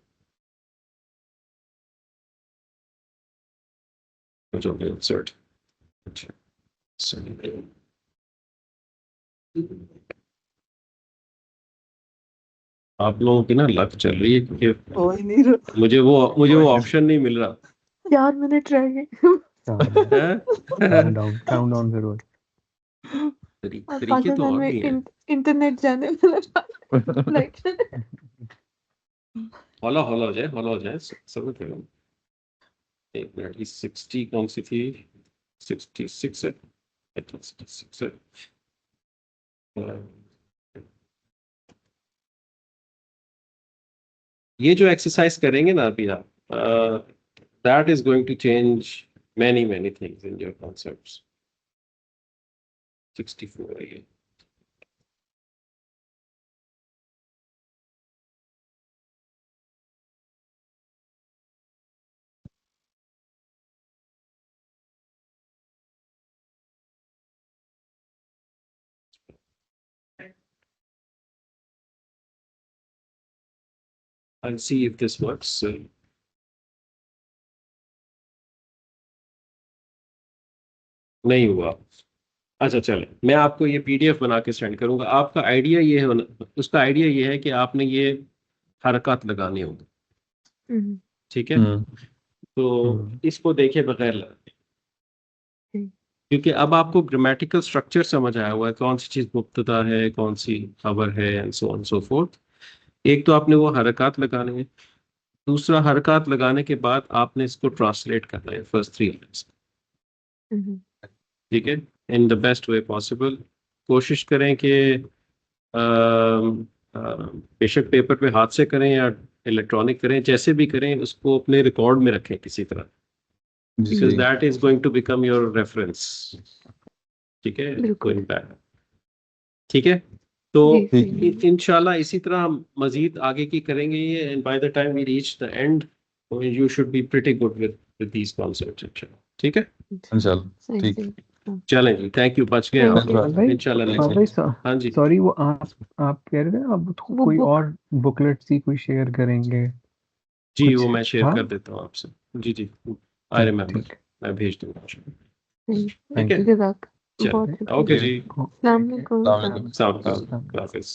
Speaker 1: जो इंसर्ट, अच्छा सही। आप लोगों की ना लक चल रही है, क्योंकि
Speaker 4: हो ही नहीं रहा।
Speaker 1: मुझे वो ऑप्शन नहीं मिल रहा
Speaker 2: 4 मिनट रह गए।
Speaker 1: है।
Speaker 3: काउंट डाउन करो।
Speaker 2: और
Speaker 1: तरीके तो
Speaker 2: पाकिस्तान
Speaker 1: और
Speaker 2: में
Speaker 1: भी हैं।
Speaker 2: इंटरनेट जाने वाला लाइक
Speaker 1: हौला हौला हो जाए सब करो। एक मिनट, इस 60 कौन सी थी? 66 है, I think 66 है। ये जो एक्सरसाइज करेंगे ना अभी आप, that is going to change many things in your concepts। 64 है ये। I'll see if this works। नहीं हुआ। अच्छा चले, मैं आपको ये पीडीएफ बना के सेंड करूंगा। आपका आइडिया ये है, उसका आइडिया ये है कि आपने ये हरकत लगानी होगी, ठीक है? तो इसको देखे बगैर लगाए, क्योंकि अब आपको ग्रामेटिकल स्ट्रक्चर समझ आया हुआ है, कौन सी चीज मुब्तदा है, कौन सी खबर है, and so on so fourth. एक तो आपने वो हरकत लगाने हैं, दूसरा हरकत लगाने के बाद आपने इसको ट्रांसलेट करना है फर्स्ट 3 लाइन्स, ठीक है, in the best way possible. कोशिश करें कि बेशक पेपर पे हाथ से करें या इलेक्ट्रॉनिक करें, जैसे भी करें उसको अपने रिकॉर्ड में रखें किसी तरह, because that is going to become your reference, ठीक है,
Speaker 2: बिल्कुल।
Speaker 1: गोइंग बैक, ठीक है। तो
Speaker 2: जी, जी।
Speaker 1: इंशाल्लाह इसी तरह हम मजीद आगे की करेंगे ये, and by the time we reach the end you should be pretty good with these concepts, ठीक है।
Speaker 5: इंशाल्लाह
Speaker 2: सही
Speaker 5: ठीक।
Speaker 2: सही।
Speaker 1: चलें जी, थैंक यू, बच गए
Speaker 2: Thank
Speaker 1: आप
Speaker 2: you.
Speaker 6: भाई
Speaker 1: इंशाल्लाह
Speaker 6: हाँ
Speaker 1: नेक्स्ट
Speaker 6: भाई
Speaker 1: टाइम। हाँ जी
Speaker 6: सॉरी वो आप कह रहे थे ना अब
Speaker 2: वो
Speaker 6: कोई
Speaker 2: बुक
Speaker 6: और बुकलेट सी कोई शेयर करेंगे
Speaker 1: जी,
Speaker 6: कुछ
Speaker 1: वो मैं शेयर
Speaker 6: था
Speaker 1: कर देता हूँ आपसे। जी जी, आई रिमेम्बर,
Speaker 6: ठीक
Speaker 1: मैं भेज दूंगा, ठीक
Speaker 6: थैंक
Speaker 1: है।
Speaker 6: यू
Speaker 2: जज़ाक बहुत
Speaker 1: चलिए,
Speaker 2: शुक्रिया।
Speaker 1: ओके जी,
Speaker 2: अस्सलाम वालेकुम।
Speaker 5: अस्सलाम वालेकुम।
Speaker 1: साउंड हाफिज़।